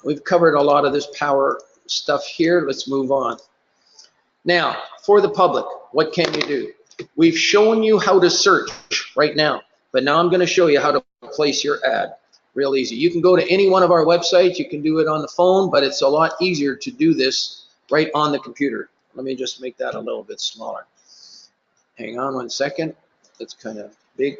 We've covered a lot of this power stuff here. Let's move on. Now, for the public, what can you do? We've shown you how to search right now, but now I'm going to show you how to place your ad. Real easy. You can go to any one of our websites. You can do it on the phone, but it's a lot easier to do this right on the computer. Let me just make that a little bit smaller. Hang on one second. That's kind of big.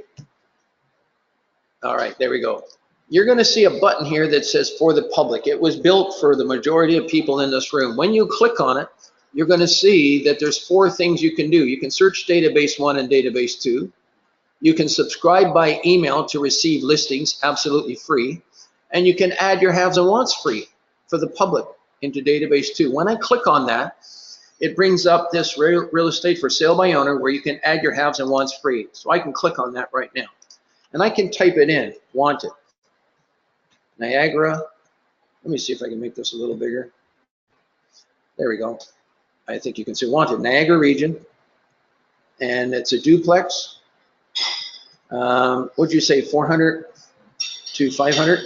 All right, there we go. You're going to see a button here that says for the public. It was built for the majority of people in this room. When you click on it, you're going to see that there's 4 things you can do. You can search database 1 and database 2. You can subscribe by email to receive listings absolutely free. And you can add your haves and wants free for the public. into database 2. When I click on that, it brings up this real estate for sale by owner where you can add your haves and wants free. So I can click on that right now. And I can type it in, wanted. Niagara. Let me see if I can make this a little bigger. There we go. I think you can see wanted, Niagara region. And it's a duplex. What'd you say, 400 to 500?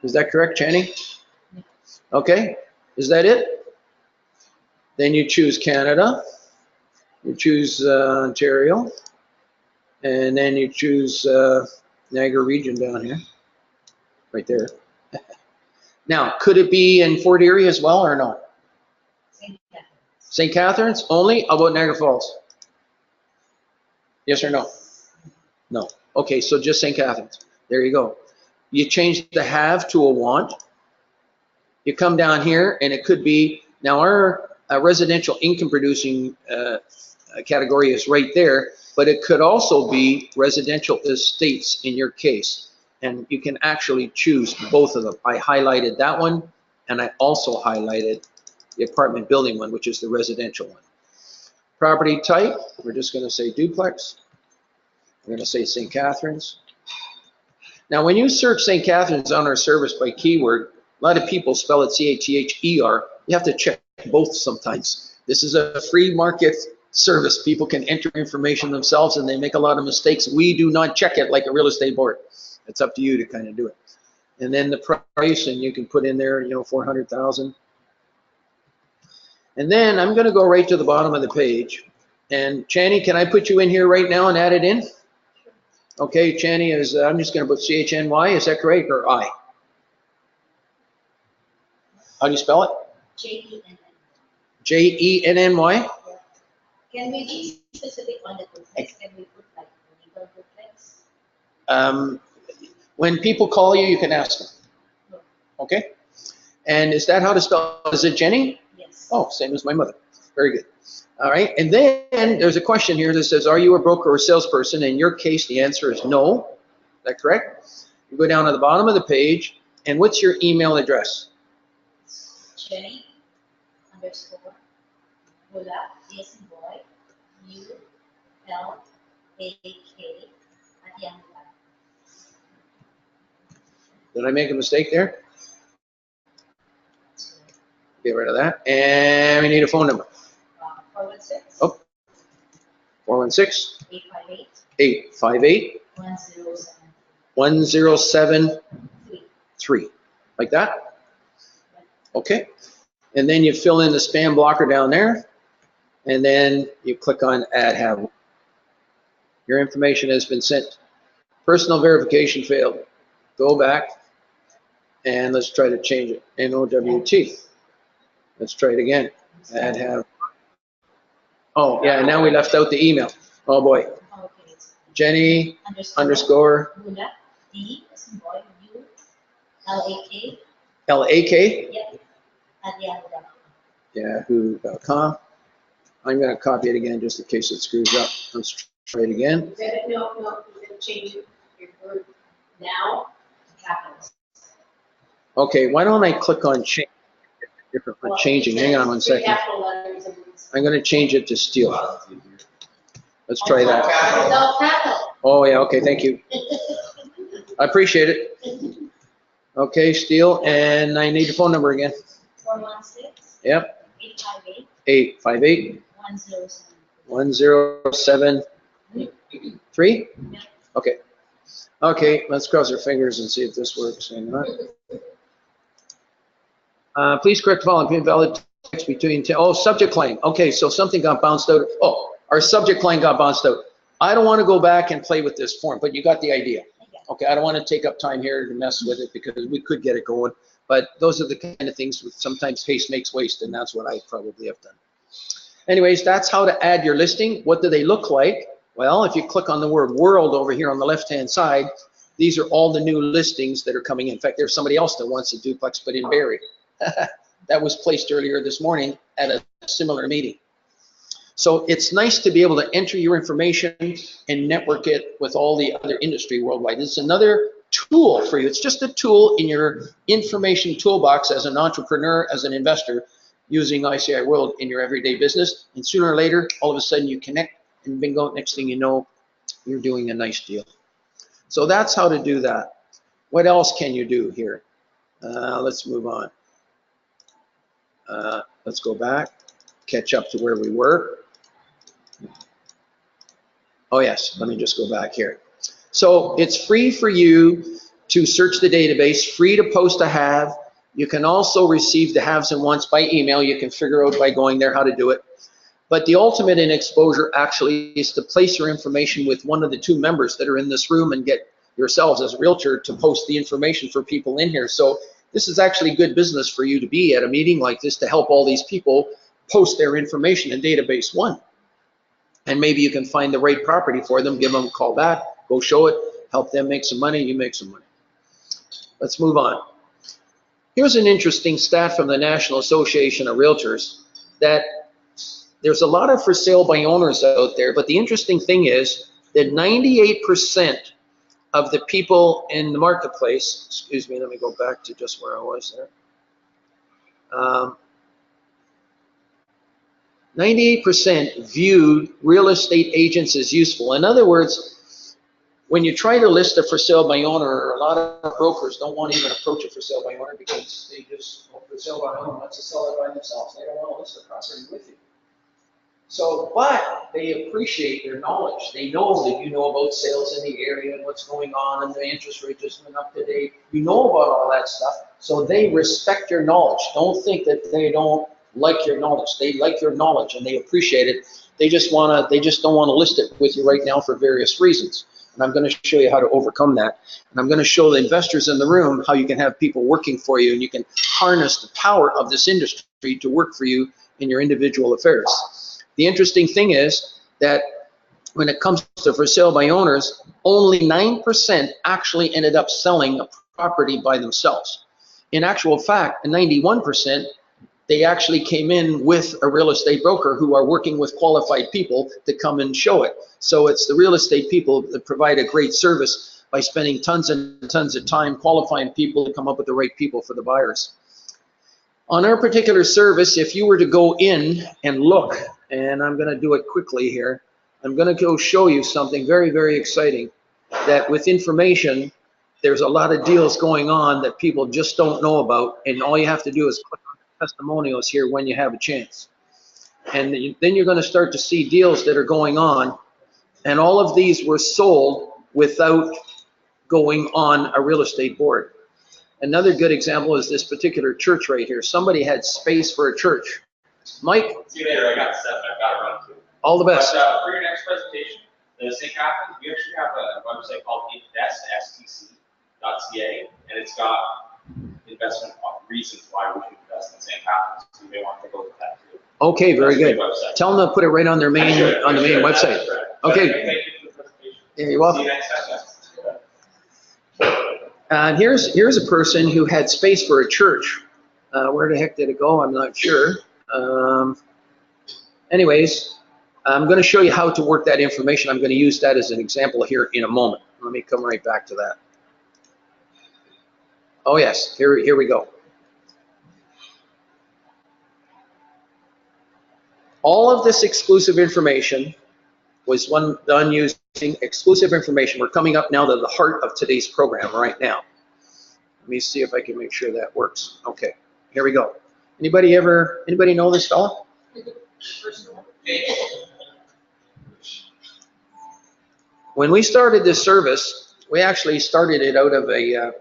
Is that correct, Channing? Okay, is that it? Then you choose Canada, you choose Ontario, and then you choose Niagara region down here, right there. Now, could it be in Fort Erie as well or no? St. Catharines. St. Catharines only? How about Niagara Falls? Yes or no? No. Okay, so just St. Catharines. There you go. You change the have to a want. You come down here and it could be, now our residential income producing category is right there, but it could also be residential estates in your case. And you can actually choose both of them. I highlighted that one and I also highlighted the apartment building one, which is the residential one. Property type, we're just going to say duplex. We're going to say St. Catharines. Now, when you search St. Catharines on our service by keyword, a lot of people spell it C-A-T-H-E-R. You have to check both sometimes. This is a free market service. People can enter information themselves and they make a lot of mistakes. We do not check it like a real estate board. It's up to you to kind of do it. And then the price, and you can put in there, 400,000. And then I'm going to go right to the bottom of the page. And Chani, can I put you in here right now and add it in? Okay, Chani is, I'm just going to put C-H-N-Y, is that correct, or I? How do you spell it? J-E-N-N. J-E-N-N-Y? Can we be specific on the duplex? Can we put like legal duplex? When people call you, you can ask them. No. Okay? And is that how to spell? Is it Jenny? Yes. Oh, same as my mother. Very good. All right. And then there's a question here that says, are you a broker or salesperson? In your case, the answer is no. Is that correct? You go down to the bottom of the page, and what's your email address? Jenny _ Bula, yes in boy, U-L-A-K at Yahoo. Did I make a mistake there? Get rid of that. And we need a phone number. 416. Oh, 416 858 858 1073. 1073. Like that? Okay. And then you fill in the spam blocker down there. And then you click on Add Have. Your information has been sent. Personal verification failed. Go back. And let's try to change it. NOWT. Let's try it again. Add Have. Oh, yeah, and now we left out the email. Oh, boy. Okay. Jenny underscore Bula, D as in boy, U-L-A-K. L-A-K. Yep. At Yahoo. Yahoo.com. I'm going to copy it again just in case it screws up. Let's try it again. No, you're going to change your word now to capitals. Okay, why don't I click on change? Different on changing. Hang on one second. Capital letters and I'm going to change it to steel. Let's try that. no capital. Oh, yeah, okay, thank you. I appreciate it. Okay, steel, and I need the phone number again. 416. Yep. 858 858 1073. 1073. Okay. Okay, let's cross our fingers and see if this works. Hang on. Please correct the following invalid text between, subject line. Okay, so something got bounced out. Oh, our subject line got bounced out. I don't want to go back and play with this form, but you got the idea. Okay, I don't want to take up time here to mess with it because we could get it going. But those are the kind of things with sometimes haste makes waste, and that's what I probably have done. Anyways, that's how to add your listing. What do they look like? Well, if you click on the word world over here on the left-hand side, these are all the new listings that are coming in. In fact, there's somebody else that wants a duplex, but in Barrie. That was placed earlier this morning at a similar meeting. So it's nice to be able to enter your information and network it with all the other industry worldwide. It's another tool for you. It's just a tool in your information toolbox as an entrepreneur, as an investor, using ICIWorld in your everyday business. And sooner or later, all of a sudden you connect, and bingo, next thing you know, you're doing a nice deal. So that's how to do that. What else can you do here? Let's move on. Let's go back, catch up to where we were. Oh yes, let me just go back here. So it's free for you to search the database, free to post a have. You can also receive the haves and wants by email. You can figure out by going there how to do it. But the ultimate in exposure actually is to place your information with one of the two members that are in this room and get yourselves as a realtor to post the information for people in here. So this is actually good business for you to be at a meeting like this to help all these people post their information in database one. And maybe you can find the right property for them, give them a call back, go show it, help them make some money, you make some money. Let's move on. Here's an interesting stat from the National Association of Realtors that there's a lot of for sale by owners out there, but the interesting thing is that 98% of the people in the marketplace, excuse me, let me go back to just where I was there. 98% viewed real estate agents as useful. In other words, when you try to list a for sale by owner, a lot of brokers don't want to even approach a for sale by owner because they just, well, for sale by owner, let's sell it by themselves. They don't want to list the property with you. So, but they appreciate their knowledge. They know that you know about sales in the area and what's going on and the interest rate just went up today. You know about all that stuff. So they respect your knowledge. Don't think that they don't like your knowledge. They like your knowledge and they appreciate it. They just don't want to list it with you right now for various reasons. And I'm going to show you how to overcome that. And I'm going to show the investors in the room how you can have people working for you and you can harness the power of this industry to work for you in your individual affairs. The interesting thing is that when it comes to for sale by owners, only 9% actually ended up selling a property by themselves. In actual fact, 91%, they actually came in with a real estate broker who are working with qualified people to come and show it. So it's the real estate people that provide a great service by spending tons and tons of time qualifying people to come up with the right people for the buyers. On our particular service, if you were to go in and look, and I'm going to do it quickly here, I'm going to go show you something very, very exciting, that with information, there's a lot of deals going on that people just don't know about, and all you have to do is click on the testimonials here when you have a chance. And then you're going to start to see deals that are going on, and all of these were sold without going on a real estate board. Another good example is this particular church right here. Somebody had space for a church. Mike? See you later. I got stuff I've got to run to. All the best. But for your next presentation, the St. Catherine's, we actually have a website called invest.stc.ca, and it's got investment reasons why we should invest in St. Catherine's. So you may want to go with that too. Okay, very good. Tell them to put it right on their main website. Okay. Thank you for the presentation. Yeah, you're welcome. See you next time. And here's a person who had space for a church. Where the heck did it go? I'm not sure. Anyways, I'm going to show you how to work that information. I'm going to use that as an example here in a moment. Let me come right back to that. Oh yes, here we go. All of this exclusive information was done using exclusive information. We're coming up now to the heart of today's program right now. Let me see if I can make sure that works. Okay, here we go. Anybody know this fellow? When we started this service, we actually started it out of a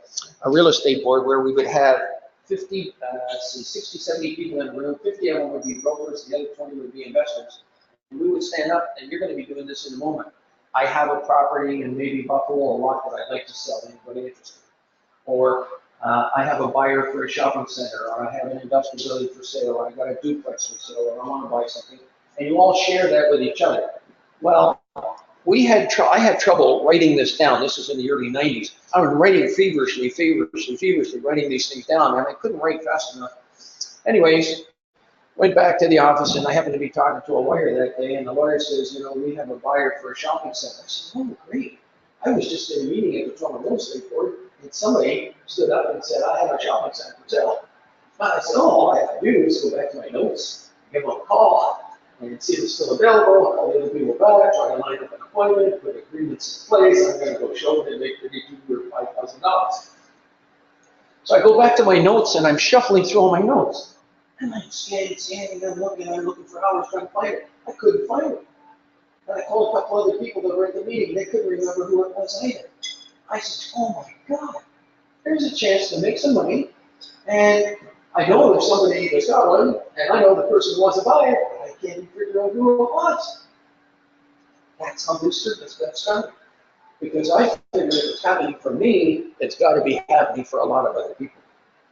real estate board where we would have 60, 70 people in the room. 50 of them would be brokers, the other 20 would be investors. And we would stand up, and you're going to be doing this in a moment. I have a property in maybe Buffalo, a lot that I'd like to sell. Anybody interested? Or I have a buyer for a shopping center, or I have an industrial building for sale, or I got a duplex for sale, or I want to buy something. And you all share that with each other. Well, I had trouble writing this down. This was in the early 90s. I was writing feverishly, writing these things down, and I couldn't write fast enough. Anyways, went back to the office, and I happened to be talking to a lawyer that day, and the lawyer says, you know, we have a buyer for a shopping center. I said, oh, great. I was just in a meeting at the Toronto Real Estate Board, and somebody stood up and said, I have a shopping center for sale. I said, oh, all I have to do is go back to my notes, give them a call, and see if it's still available, call the other people back, try to line up an appointment, put agreements in place, I'm gonna go show them and make $32,000 or $5,000. So I go back to my notes and I'm shuffling through all my notes. And I'm scanning, I'm looking for hours trying to find it. I couldn't find it. And I called a couple other people that were at the meeting, they couldn't remember who it was either. I said, oh my God, there's a chance to make some money, and I know there's somebody that's got one, and I know the person wants to buy it, but I can't even figure out who it was. That's how this service got started. Because I figured if it's happening for me, it's got to be happening for a lot of other people,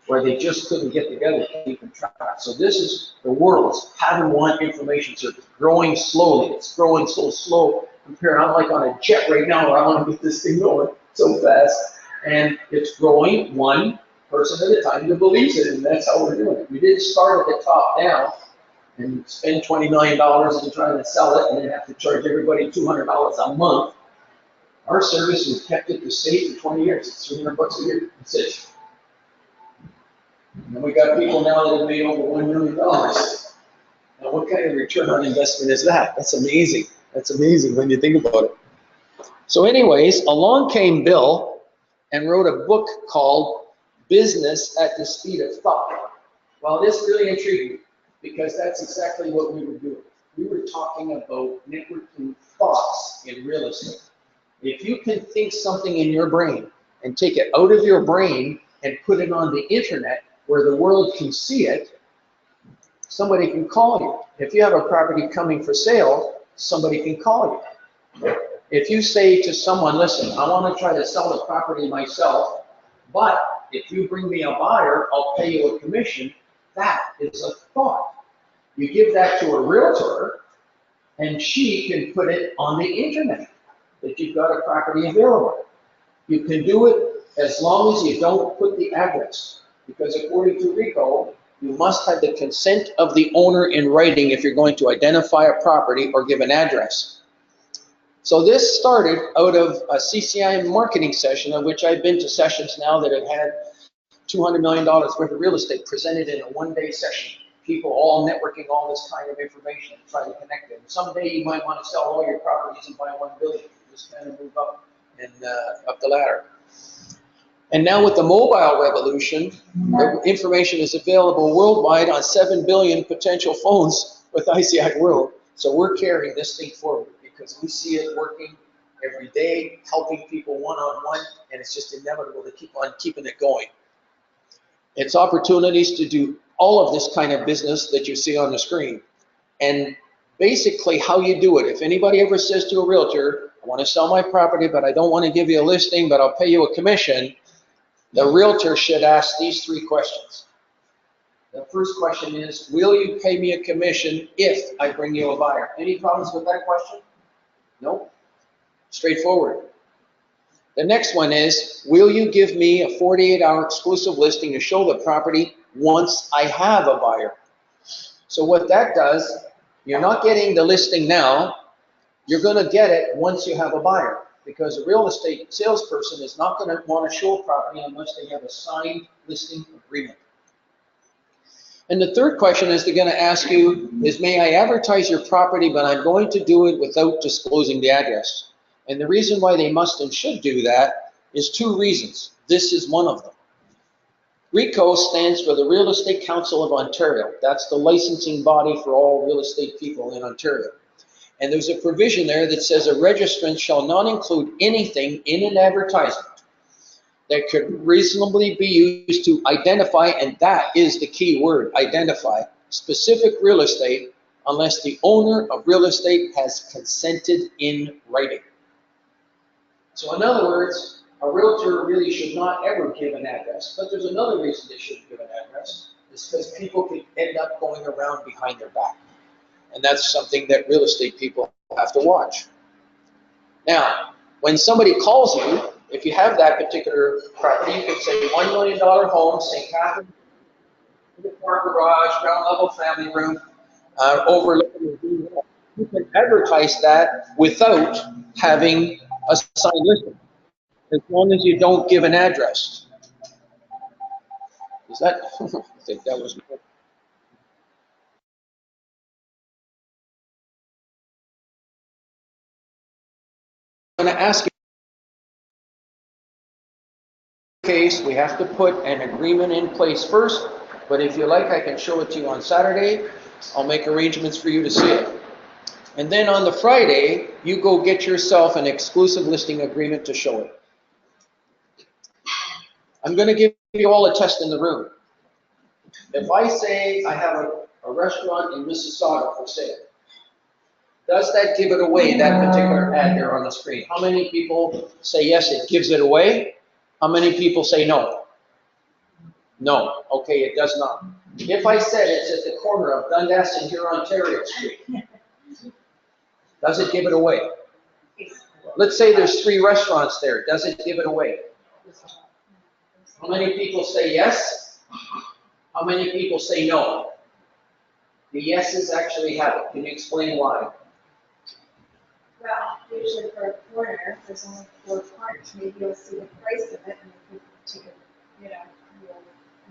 where they just couldn't get together to keep in track. So this is the world's having one information service, growing slowly. It's growing so slow compared. I'm like on a jet right now where I want to get this thing going so fast. And it's growing one person at a time that believes it, and that's how we're doing it. We didn't start at the top down and spend $20 million in trying to sell it and then have to charge everybody $200 a month. Our service, we've kept it the same for 20 years. It's $300 a year. That's it. And we got people now that have made over $1 million. Now, what kind of return on investment is that? That's amazing. That's amazing when you think about it. So anyways, along came Bill and wrote a book called Business at the Speed of Thought. Well, this really intrigued me because that's exactly what we were doing. We were talking about networking thoughts in real estate. If you can think something in your brain and take it out of your brain and put it on the internet where the world can see it, somebody can call you. If you have a property coming for sale, somebody can call you. If you say to someone, listen, I want to try to sell the property myself, but if you bring me a buyer, I'll pay you a commission, that is a thought. You give that to a realtor, and she can put it on the internet that you've got a property available. You can do it as long as you don't put the address, because according to RICO, you must have the consent of the owner in writing if you're going to identify a property or give an address. So this started out of a CCI marketing session, of which I've been to sessions now that have had $200 million worth of real estate presented in a one-day session. People all networking all this kind of information and trying to connect them. Someday you might want to sell all your properties and buy 1 billion. Just kind of move up and up the ladder. And now with the mobile revolution, the information is available worldwide on 7 billion potential phones with ICIWorld. So we're carrying this thing forward because we see it working every day, helping people one-on-one, and it's just inevitable to keep on keeping it going. It's opportunities to do all of this kind of business that you see on the screen. And basically how you do it, if anybody ever says to a realtor, I want to sell my property, but I don't want to give you a listing, but I'll pay you a commission, the realtor should ask these 3 questions. The first question is, will you pay me a commission if I bring you a buyer? Any problems with that question? No? Straightforward. The next one is, will you give me a 48-hour exclusive listing to show the property once I have a buyer? So what that does, you're not getting the listing now, you're going to get it once you have a buyer, because a real estate salesperson is not going to want to show a property unless they have a signed listing agreement. And the third question is they're going to ask you is, may I advertise your property, but I'm going to do it without disclosing the address. And the reason why they must and should do that is 2 reasons. This is one of them. RICO stands for the Real Estate Council of Ontario. That's the licensing body for all real estate people in Ontario. And there's a provision there that says a registrant shall not include anything in an advertisement that could reasonably be used to identify, and that is the key word, identify, specific real estate unless the owner of real estate has consented in writing. So in other words, a realtor really should not ever give an address, but there's another reason they shouldn't give an address. It's because people can end up going around behind their back. And that's something that real estate people have to watch. Now, when somebody calls you, if you have that particular property, you can say $1 million home, St. Catharines, car garage, ground level family room, overlooking the green wall. You can advertise that without having a signed listing, as long as you don't give an address. Is that, I think that was. I'm going to ask you, case, we have to put an agreement in place first, but if you like, I can show it to you on Saturday. I'll make arrangements for you to see it. And then on the Friday, you go get yourself an exclusive listing agreement to show it. I'm going to give you all a test in the room. If I say I have a restaurant in Mississauga for sale, does that give it away, that particular ad there on the screen? How many people say yes, it gives it away? How many people say no? No. Okay, it does not. If I said it's at the corner of Dundas and Hurontario Street, does it give it away? Let's say there's 3 restaurants there. Does it give it away? How many people say yes? How many people say no? The yeses actually have it. Can you explain why? Well, usually for a corner, there's only 4 corners, maybe you'll see the price of it, and if you take a, you'll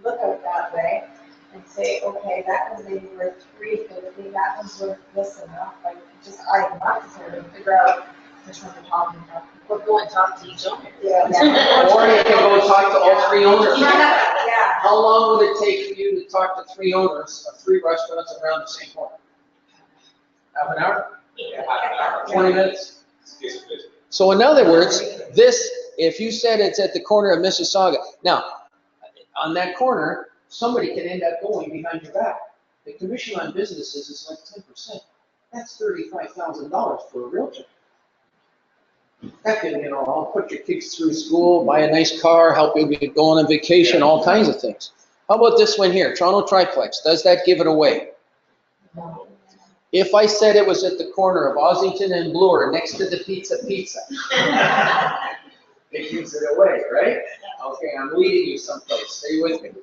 look at it that way, and say, okay, that one's maybe worth $3.50, that one's worth this enough, like, just eye them up, sort of figure out which one they're talking about. Or go and talk to each owner. Yeah. Or you can go talk to all 3 owners. Yeah. How long would it take for you to talk to 3 owners of 3 restaurants around the same corner? Half an hour? Yeah, half an hour. 20 minutes? Excuse me. So in other words, this, if you said it's at the corner of Mississauga, now, on that corner, somebody can end up going behind your back. The commission on businesses is like 10%. That's $35,000 for a realtor. That can, I'll put your kids through school, buy a nice car, help you go on a vacation, all kinds of things. How about this one here, Toronto Triplex? Does that give it away? If I said it was at the corner of Ossington and Bloor, next to the Pizza, it gives it away, right? Okay, I'm leading you someplace. Stay with me.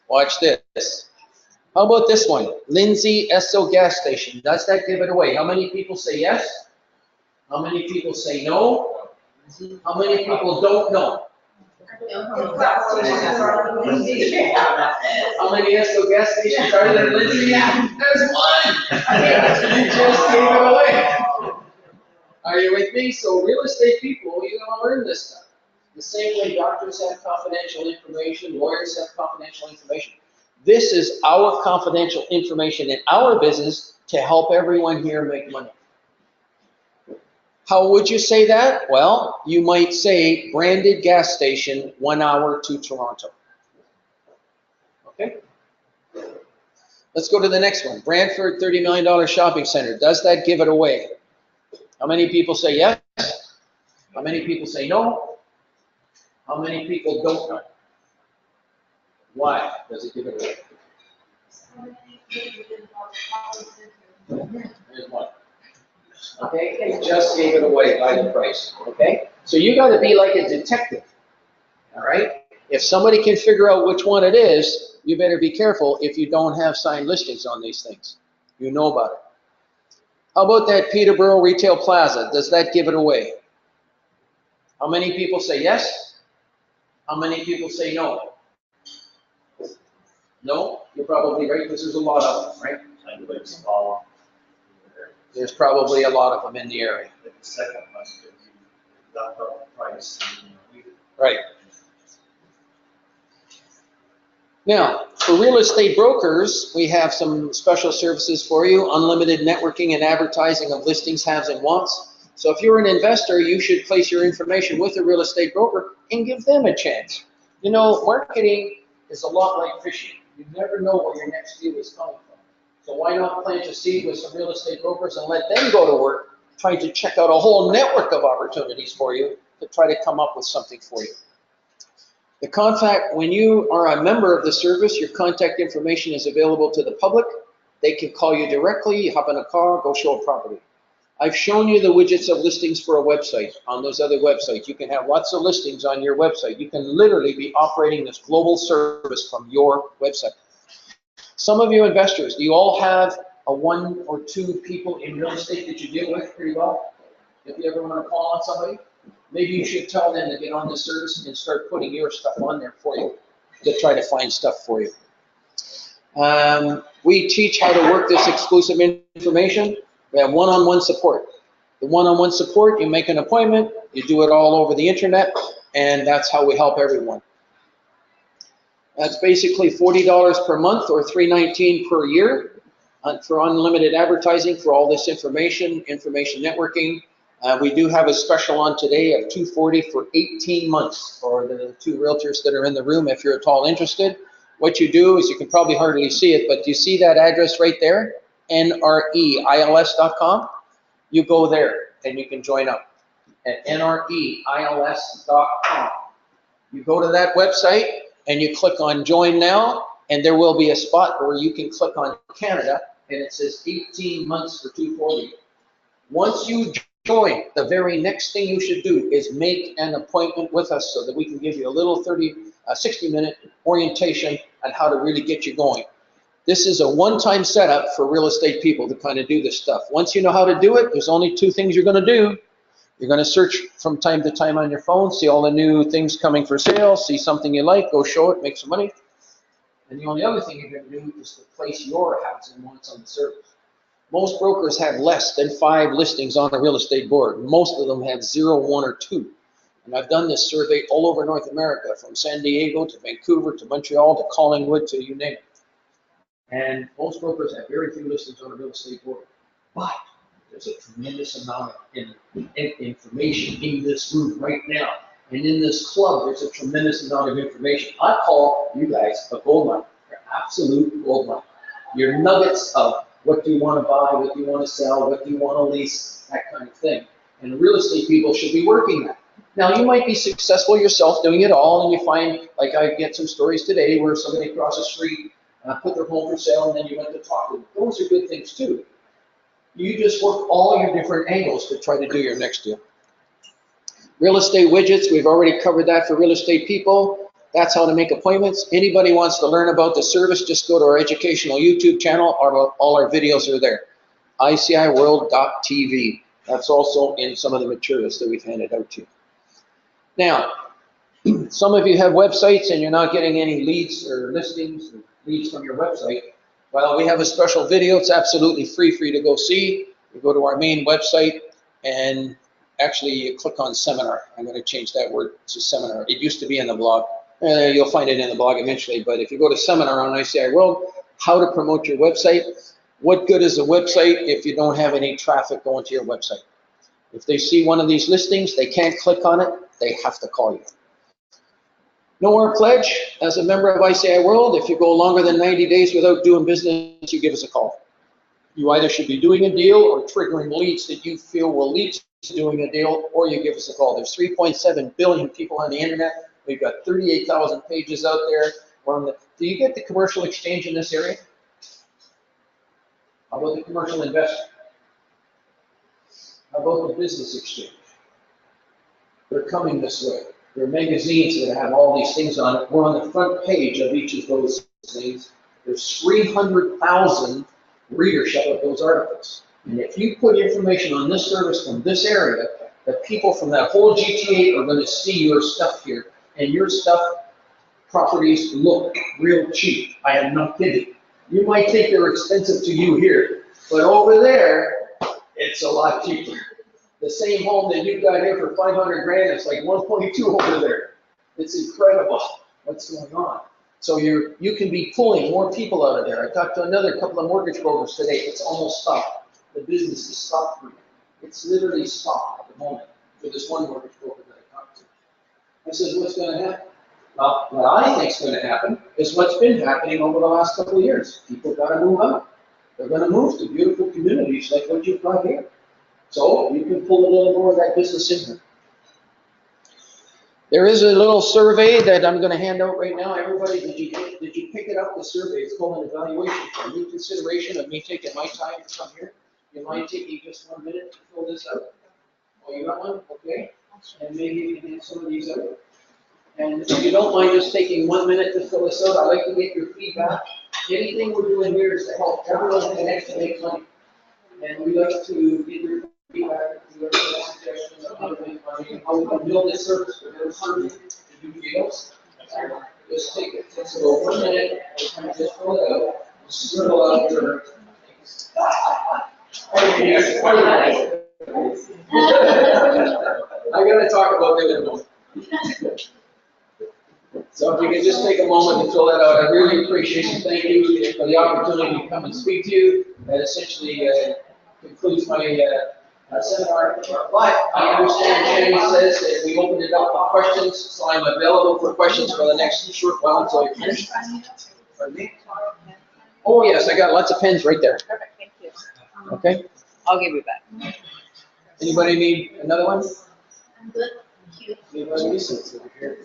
Watch this. How about this one? Lindsay Esso gas station. Does that give it away? How many people say yes? How many people say no? How many people don't know? How many Esso gas stations are there, Lindsay? There's one! You just gave it away. Are you with me? So real estate people, you gotta learn this stuff. The same way doctors have confidential information, lawyers have confidential information. This is our confidential information in our business to help everyone here make money. How would you say that? Well, you might say branded gas station, 1 hour to Toronto. Okay? Let's go to the next one. Brantford $30 million shopping center. Does that give it away? How many people say yes? How many people say no? How many people don't know? Why does it give it away? Here's one. Okay, it just gave it away by the price. Okay, so you got to be like a detective. All right, if somebody can figure out which one it is, you better be careful if you don't have signed listings on these things. You know about it. How about that Peterborough Retail Plaza? Does that give it away? How many people say yes? How many people say no? No, you're probably right, because there's a lot of them, right? There's probably a lot of them in the area. Right. Now, for real estate brokers, we have some special services for you, unlimited networking and advertising of listings, haves, and wants. So if you're an investor, you should place your information with a real estate broker and give them a chance. Marketing is a lot like fishing. You never know where your next deal is coming from. So why not plant a seed with some real estate brokers and let them go to work trying to check out a whole network of opportunities for you to try to come up with something for you. The contact, when you are a member of the service, your contact information is available to the public. They can call you directly, you hop in a car, go show a property. I've shown you the widgets of listings for a website. On those other websites, you can have lots of listings on your website. You can literally be operating this global service from your website. Some of you investors, do you all have a 1 or 2 people in real estate that you deal with pretty well? If you ever want to call on somebody? maybe you should tell them to get on the service and start putting your stuff on there for you, to try to find stuff for you. We teach how to work this exclusive information. We have one-on-one support. The one-on-one support, you make an appointment, you do it all over the internet, and that's how we help everyone. That's basically $40 per month or $319 per year for unlimited advertising for all this information networking. We do have a special on today of $240 for 18 months for the two realtors that are in the room if you're at all interested. What you do is, you can probably hardly see it, but you see that address right there, nreils.com? You go there and you can join up at nreils.com. You go to that website and you click on Join Now, and there will be a spot where you can click on Canada, and it says 18 months for $240. Once you join, the very next thing you should do is make an appointment with us so that we can give you a little 60-minute orientation on how to really get you going. This is a one-time setup for real estate people to kind of do this stuff. Once you know how to do it, there's only two things you're going to do. You're going to search from time to time on your phone, see all the new things coming for sale, see something you like, go show it, make some money. And the only other thing you're going to do is to place your house and wants on the service. Most brokers have less than 5 listings on a real estate board. Most of them have 0, 1, or 2. And I've done this survey all over North America, from San Diego to Vancouver to Montreal to Collingwood to you name it. And most brokers have very few listings on a real estate board. But there's a tremendous amount of information in this room right now. And in this club, there's a tremendous amount of information. I call you guys a gold mine. You're absolute gold mine. Your nuggets of what do you want to buy, what do you want to sell, what do you want to lease, that kind of thing. And real estate people should be working that. Now, you might be successful yourself doing it all, and you find, like I get some stories today where somebody across the street put their home for sale, and then you went to talk to them. Those are good things too. You just work all your different angles to try to do your next deal. Real estate widgets, we've already covered that for real estate people. That's how to make appointments. Anybody wants to learn about the service, just go to our educational YouTube channel. All our videos are there. ICIWorld.tv. That's also in some of the materials that we've handed out to you. Now, some of you have websites and you're not getting any leads or listings or leads from your website. Well, we have a special video. It's absolutely free for you to go see. You go to our main website and actually you click on seminar. I'm going to change that word to seminar. It used to be in the blog. You'll find it in the blog eventually, but if you go to seminar on ICIWorld, how to promote your website. What good is a website if you don't have any traffic going to your website? If they see one of these listings, they can't click on it, they have to call you. No more pledge. As a member of ICIWorld, if you go longer than 90 days without doing business, you give us a call. You either should be doing a deal or triggering leads that you feel will lead to doing a deal, or you give us a call. There's 3.7 billion people on the internet. We've got 38,000 pages out there. Do you get the commercial exchange in this area? How about the commercial investor? How about the business exchange? They're coming this way. There are magazines that have all these things on it. We're on the front page of each of those things. There's 300,000 readership of those articles. And if you put information on this service from this area, the people from that whole GTA are going to see your stuff here. And your stuff, properties look real cheap. I am not kidding. You might think they're expensive to you here, but over there, it's a lot cheaper. The same home that you got here for 500 grand is like 1.2 over there. It's incredible what's going on. So you can be pulling more people out of there. I talked to another couple of mortgage brokers today. It's almost stopped. The business is stopped for you. It's literally stopped at the moment for this one mortgage broker that I talked to. I said, what's going to happen? Well, what I think is going to happen is what's been happening over the last couple of years. People got to move out. They're going to move to beautiful communities like what you've got here. So you can pull a little more of that business in here. There is a little survey that I'm going to hand out right now. Everybody, did you pick it up, the survey? It's called an evaluation form. In consideration of me taking my time to come here, you mind taking just 1 minute to fill this out? Oh, you got one? Okay. And maybe you can get some of these out. And if you don't mind just taking 1 minute to fill this out, I'd like to get your feedback. Anything we're doing here is to help everyone connect to make money. And we'd like to get your feedback. suggestions on how to make money, how we can build this service, for their service to do deals. Just take it, just go 1 minute, and just pull it out, scribble out your. I gotta talk about that in a moment. So if you can just take a moment to fill that out, I really appreciate it. Thank you for the opportunity to come and speak to you. That essentially concludes my seminar. But I understand Jenny says that we opened it up for questions, so I'm available for questions for the next short while until you're finished. Pardon me? Oh yes, I got lots of pens right there. Perfect, thank you. Okay. I'll give you back. Anybody need another one? I'm good, thank you.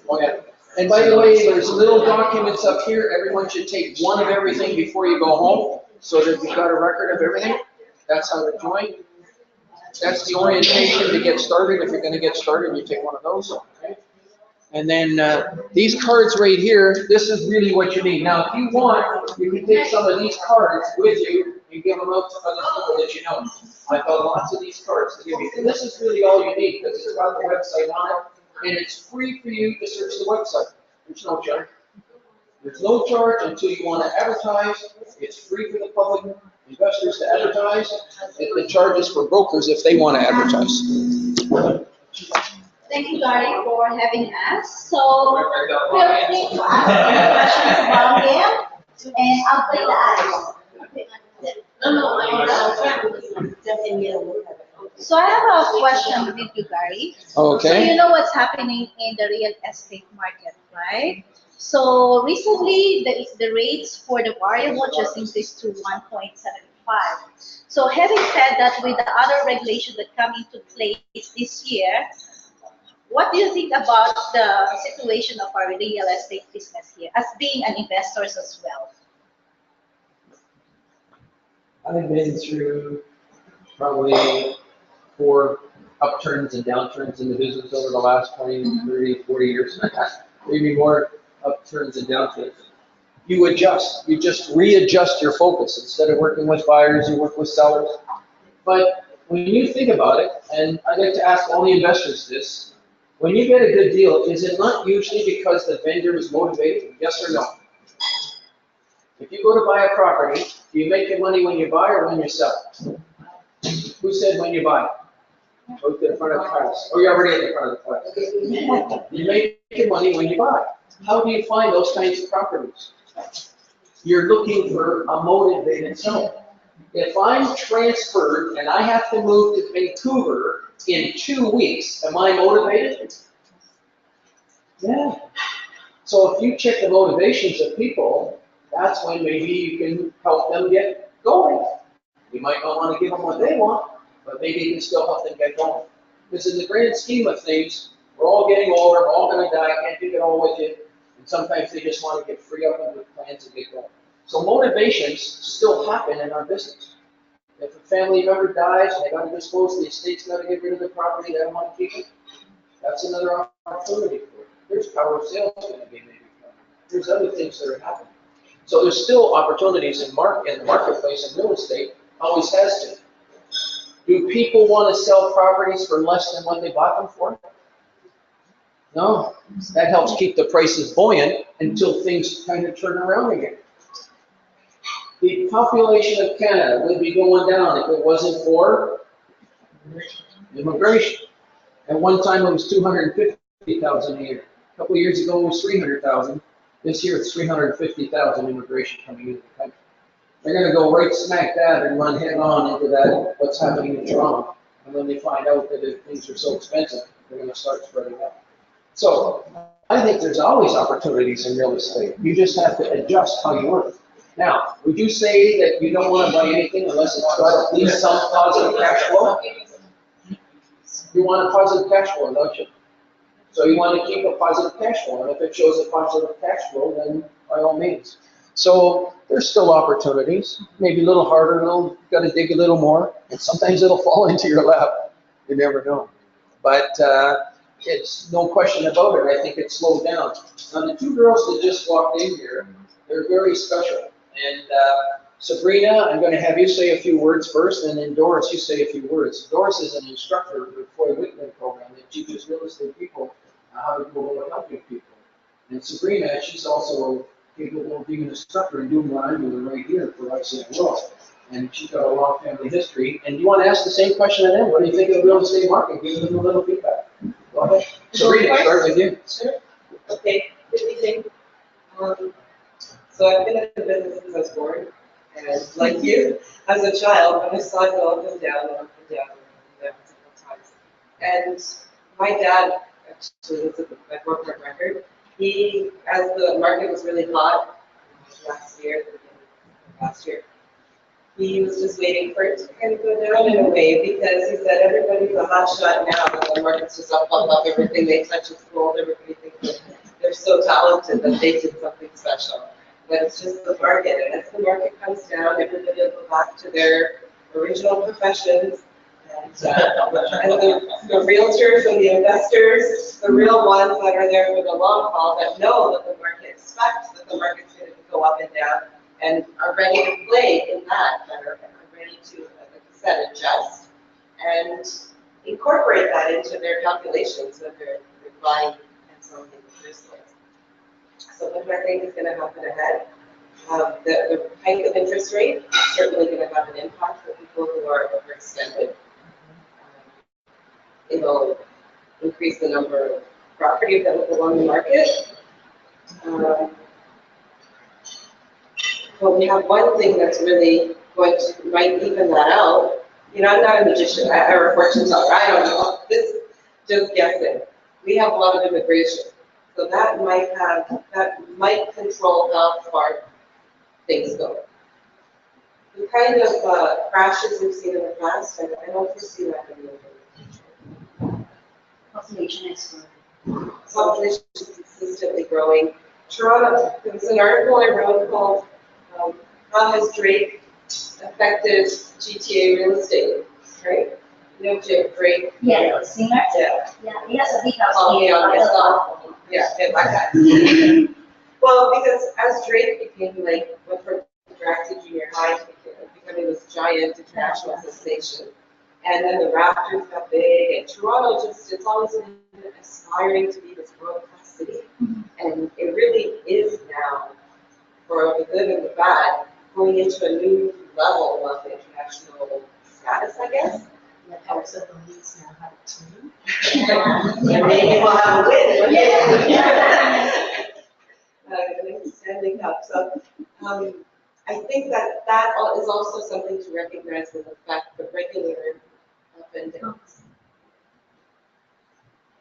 Oh, yeah. And by the way, there's little documents up here. Everyone should take one of everything before you go home, so that you've got a record of everything. That's how to join. That's the orientation to get started. If you're going to get started, you take one of those. Okay? And then these cards right here, this is really what you need. Now, if you want, you can take some of these cards with you and give them out to other people that you know. I've got lots of these cards to give you. And this is really all you need because it's got the website on it. And it's free for you to search the website. There's no charge. There's no charge until you want to advertise. It's free for the public investors to advertise. The charge is for brokers if they want to advertise. Thank you, Gary, for having us. So feel free to ask any questions about him, and I'll play the eyes. So I have a question with you, Gary. Okay. So you know what's happening in the real estate market, right? So recently, the rates for the variable just increased to 1.75. So having said that, with the other regulations that come into place this year, what do you think about the situation of our real estate business here, as being an investor as well? I've been through probably 4 upturns and downturns in the business over the last 20, 30, 40 years, maybe more upturns and downturns. You adjust. You just readjust your focus. Instead of working with buyers, you work with sellers. But when you think about it, and I'd like to ask all the investors this, when you get a good deal, is it not usually because the vendor is motivated? Yes or no? If you go to buy a property, do you make your money when you buy or when you sell? Who said when you buy? Go to the front of the class. Oh, you're already at the front of the class. You make your money when you buy. How do you find those kinds of properties? You're looking for a motivated seller. If I'm transferred and I have to move to Vancouver in 2 weeks, am I motivated? Yeah. So if you check the motivations of people, that's when maybe you can help them get going. You might not want to give them what they want, but maybe you can still help them get going. Because in the grand scheme of things, we're all getting older, we're all going to die, can't take it all with you. And sometimes they just want to get free up and with plans and get going. So motivations still happen in our business. If a family member dies and they got to dispose, the estate's got to get rid of the property, they don't want to keep it. That's another opportunity for it. There's power of sales going to be maybe. There's other things that are happening. So there's still opportunities in the marketplace in real estate, always has been. Do people want to sell properties for less than what they bought them for? No. That helps keep the prices buoyant until things kind of turn around again. The population of Canada would be going down if it wasn't for immigration. At one time it was 250,000 a year. A couple of years ago it was 300,000. This year it's 350,000 immigration coming into the country. They're going to go right smack dab and run head on into that, what's happening in Toronto. And when they find out that if things are so expensive, they're going to start spreading out. So I think there's always opportunities in real estate. You just have to adjust how you work. Now, would you say that you don't want to buy anything unless it's got at least some positive cash flow? You want a positive cash flow, don't you? So you want to keep a positive cash flow, and if it shows a positive cash flow, then by all means. So there's still opportunities, maybe a little harder, got to dig a little more, and sometimes it'll fall into your lap. You never know. But it's no question about it. I think it slowed down. Now the 2 girls that just walked in here, they're very special, and Sabrina, I'm going to have you say a few words first, and then Doris, you say a few words. Doris is an instructor of the Floyd Whitman program that teaches real estate people how to go about helping people. And Sabrina, she's also capable of being an instructor and doing what I'm doing right here for ICIWorld. And she's got a long family history. And you want to ask the same question to them? What do you think of the real estate market? Give them a little feedback. Go ahead. Sabrina, start with you. Sure. Okay. Good evening. So I've been in the business since I was born, and like you, as a child, when I saw it go up and down, up and down, several times. And my dad, actually, this is my corporate record. He, as the market was really hot last year, the beginning of last year, he was just waiting for it to kind of go down in a way because he said everybody's a hot shot now that the market's just up, everything they touch is gold, everybody thinks that they're so talented that they did something special. But it's just the market, and as the market comes down, everybody will go back to their original professions. And the realtors and the investors, the real ones that are there for the long haul, that know that the market expects that the market's going to go up and down, and are ready to play in that, are ready to, like I said, adjust and incorporate that into their calculations when they're buying and selling in the first place. So what do I think is going to happen ahead? The hike of interest rate is certainly going to have an impact for people who are overextended. It will increase the number of property available on the market. But we have one thing that's really going to might even that out. You know, I'm not a magician or a fortune teller. I don't know. This is just guessing. We have a lot of immigration. So that might control how far things go. The kind of crashes we've seen in the past, I don't foresee that in the future. Population is growing. Population is consistently growing. Toronto, there was an article I wrote called How Has Drake Affected GTA Real Estate, right? You know Drake? Yeah, singer? Yeah. Yeah, he has a big house Oh, here. yeah, myself. Yeah, like that. Well, because as Drake became went from drag to junior high to becoming this giant international sensation, and then the Raptors got big, and Toronto it's always been aspiring to be this world-class city, and it really is now, for the good and the bad, going into a new level of international status, I guess. That helps that the Leafs now have a team. And maybe we'll have a win. Standing up. So I think that is also something to recognize with the fact the regulator up and down.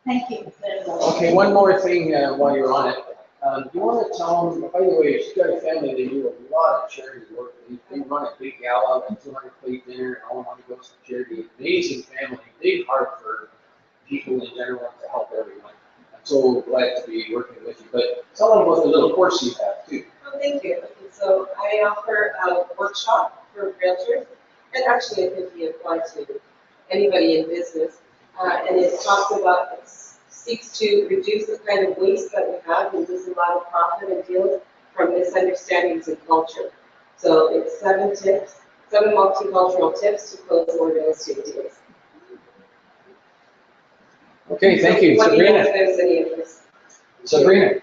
Thank you very much. Okay, one more thing while you're on it. You want to tell them, by the way, she's got a family, they do a lot of charity work. They run a big gala, like 200-plate dinner, and all the money goes to charity. Amazing family, big heart for people in general to help everyone. I'm so glad to be working with you. But tell them about the little course you have, too. Oh, thank you. So I offer a workshop for realtors, and actually it could be applied to anybody in business. And it talks about, it seeks to reduce the kind of waste that we have and lose a lot of profit and deals from misunderstandings in culture. So it's 7 multicultural tips to close more real estate deals. Okay, thank you, What do you know Sabrina. if there's any interest? Doris.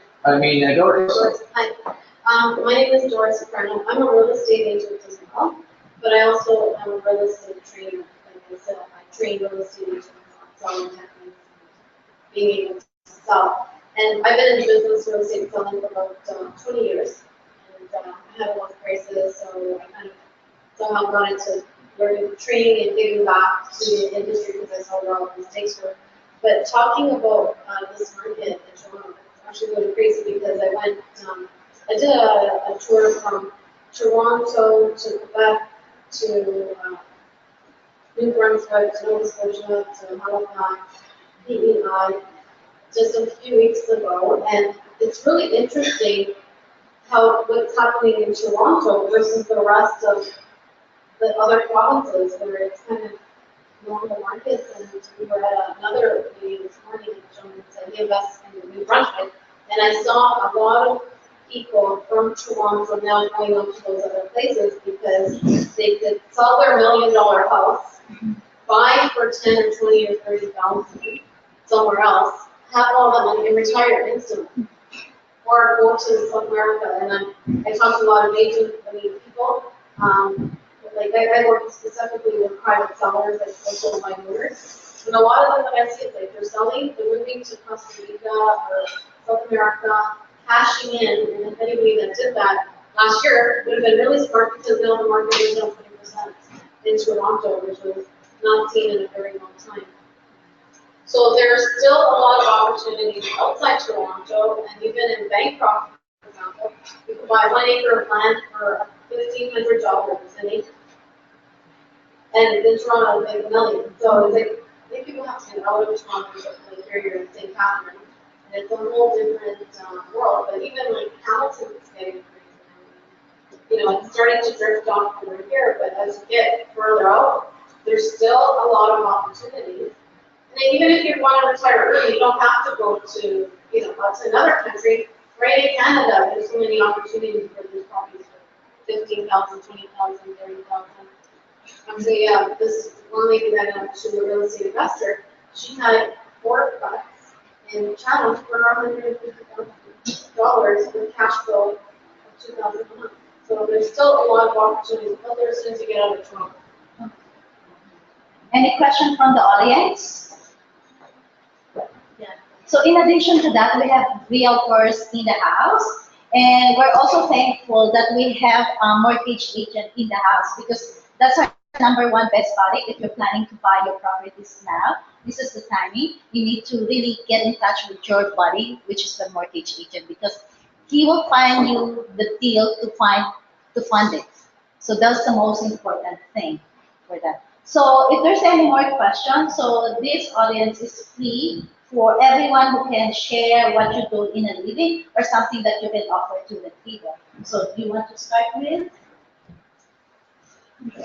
Hi, my name is Doris Soprano. I'm a real estate agent as well, but I also am a real estate trainer. Like I said, I train real estate agents on selling techniques, being able to sell. And I've been in business real estate selling for about 20 years. And I had a wealth crisis, so I kind of somehow got into learning, training, and giving back to the industry because I saw where all the mistakes were. But talking about this market in Toronto, it's actually really crazy because I did a tour from Toronto to Quebec to New Brunswick to Nova Scotia to Halifax, PEI, just a few weeks ago, and it's really interesting what's happening in Toronto versus the rest of the other provinces where it's kind of normal markets. And we were at another meeting this morning, and the gentleman said he invests in New Brunswick, and I saw a lot of people from Toronto now going up to those other places because they could sell their $1 million house, buy for 10 or 20 or 30,000 somewhere else, have all that money and retire instantly. Or go to South America, and I talked to a lot of people, like I work specifically with private sellers, like social by owners. And a lot of them, what I see is like they're selling, they're moving to Costa Rica or South America, cashing in, and if anybody that did that last year would have been really smart because now the market is down 20% in Toronto, which was not seen in a very long time. So there's still a lot of opportunities outside Toronto, and even in Bangkok, for example, you can buy 1 acre of land for $1,500 an acre. And in Toronto, it's like $1 million. So it's like, I think people have to get out of Toronto, but like here you're in St. Catharines, and it's a whole different world. But even like Hamilton is getting crazy. You know, it's starting to drift off over here, but as you get further out, there's still a lot of opportunities. And even if you want to retire early, you don't have to go to, to another country. Right in Canada, there's so many opportunities for these properties for 15,000, 20,000, 30,000. So yeah, this one lady that she was a real estate investor, she had 4 products in channels for $150,000 with cash flow of $2,000 a month. So there's still a lot of opportunities out there as soon as you get out of Toronto. Any question from the audience? Yeah. So in addition to that, we have realtors in the house, and we're also thankful that we have a mortgage agent in the house because that's our #1 best buddy. If you're planning to buy your properties now, this is the timing. You need to really get in touch with your buddy, which is the mortgage agent, because he will find you the deal to fund it. So that's the most important thing for that. So if there's any more questions, so this audience is free for everyone who can share what you do in a living or something that you can offer to the people. So do you want to start with?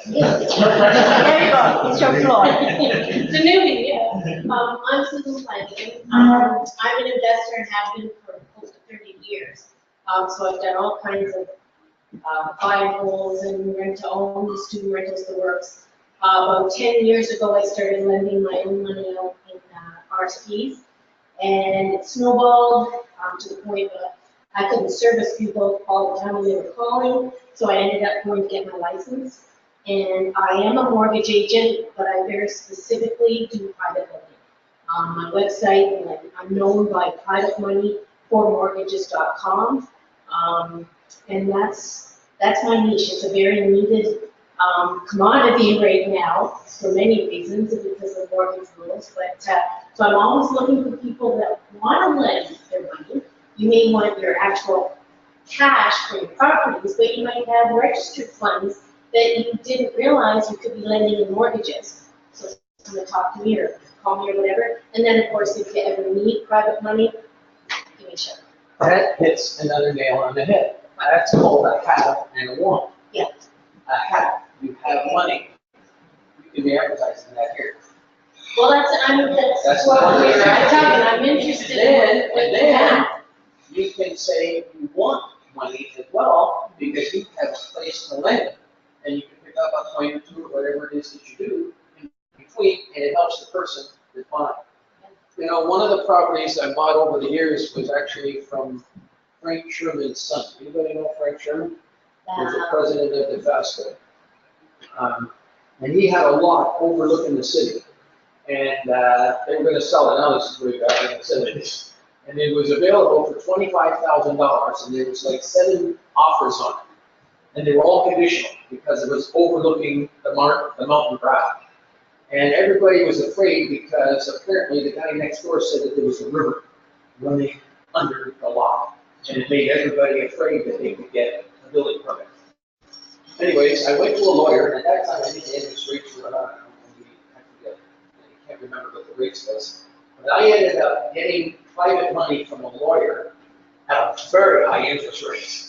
There you go, it's your floor. The newbie, yeah. I'm Susan Flanagan. I'm an investor and have been for close to 30 years. So I've done all kinds of buy and holds and rent to own, student rentals, the works. About 10 years ago, I started lending my own money out in RSPs, and it snowballed to the point that I couldn't service people all the time when they were calling, so I ended up going to get my license. And I am a mortgage agent, but I very specifically do private lending. My website, I'm known by privatemoneyformortgages.com, and that's my niche. It's a very needed commodity right now for many reasons because of mortgage rules. But so I'm always looking for people that want to lend their money. You may want your actual cash for your properties, but you might have registered funds that you didn't realize you could be lending in mortgages. So someone talk to me or call me or whatever. And then of course, if you ever need private money, give me a shout. That hits another nail on the head. That's called a have and a want. Yeah. A have. You have money. You can be advertising that here. Well, that's what I'm talking. I'm interested in what you have. You can say you want money as well because you have a place to lend it. And you can pick up a coin or two or whatever it is that you do in between, and it helps the person that's buying. You know, one of the properties I bought over the years was actually from Frank Sherman's son. Anybody know Frank Sherman? He was the president of the FASCO. And he had a lot overlooking the city. And they were going to sell it. Now this is way back in the 70s. And it was available for $25,000, and there was like 7 offers on it. And they were all conditional because it was overlooking the mountain drive. And everybody was afraid because apparently the guy next door said that there was a river running under the lot. And it made everybody afraid that they could get a building permit. Anyways, I went to a lawyer, and at that time I think the interest rates were, I can't remember what the rates was. But I ended up getting private money from a lawyer at a very high interest rate.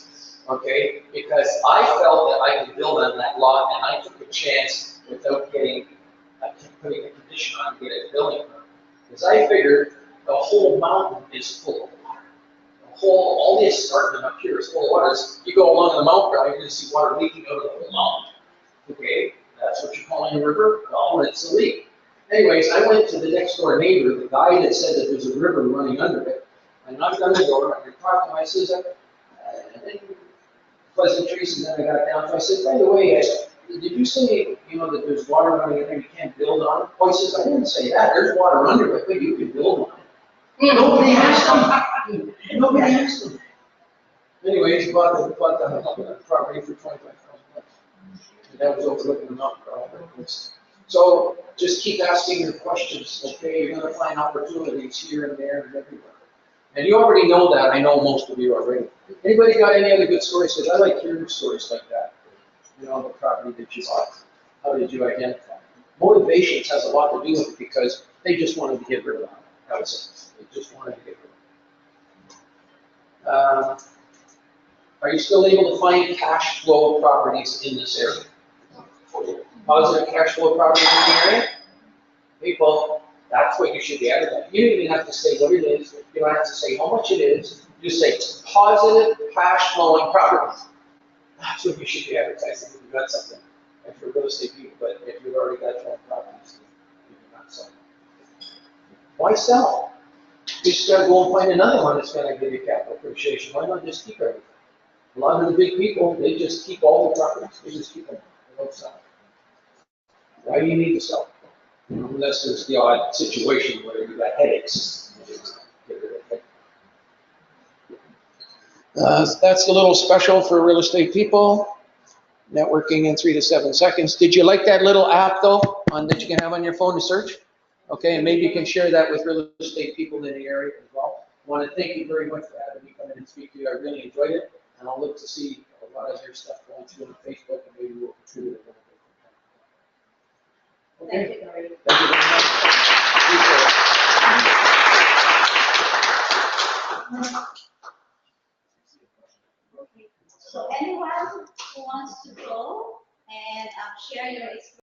Okay, because I felt that I could build on that lot, and I took a chance without putting a condition on getting a building permit. Because I figured the whole mountain is full of water. The whole, all this starting up here is full of water. You go along the mountain, you're gonna see water leaking out of the whole mountain. Okay, that's what you're calling a river? Well, it's a leak. Anyways, I went to the next door neighbor, the guy that said that there's a river running under it. I knocked on the door, and I talked to him, I says, pleasantries, and then I got down, so I said, by the way, did you say, that there's water running in there, you can't build on it? Oh, he says, I didn't say that, there's water under it, but you can build on it. Nobody asked him. Nobody asked him. Anyways, he bought the property for $25,000. And that was overlooking the mountain. So just keep asking your questions, okay? You're gonna find opportunities here and there and everywhere. And you already know that, I know most of you already. Anybody got any other good stories? Because I like hearing stories like that. The property that you bought. How did you identify? Motivations has a lot to do with it because they just wanted to get rid of it. That was it. They just wanted to get rid of it. Are you still able to find cash flow properties in this area? Positive cash flow properties in the area? People, that's what you should be advertising. You don't even have to say what it is. You don't have to say how much it is. You just say positive cash flowing properties. That's what you should be advertising if you've got something. And for real estate people, but if you've already got 12 properties, you're not selling. Why sell? You just gotta go and find another one that's gonna give you capital appreciation. Why not just keep everything? A lot of the big people, they just keep all the properties. They just keep them. They don't sell. Why do you need to sell? Unless there's the odd situation where you've got headaches. That's a little special for real estate people. Networking in 3 to 7 seconds. Did you like that little app though, that you can have on your phone to search? Okay, and maybe you can share that with real estate people in the area as well. I want to thank you very much for having me come in and speak to you. I really enjoyed it, and I'll look to see a lot of your stuff going through on Facebook, and maybe we'll contribute a little bit. Okay. Thank you, Gary. Thank you very much. So anyone who wants to go and share your experience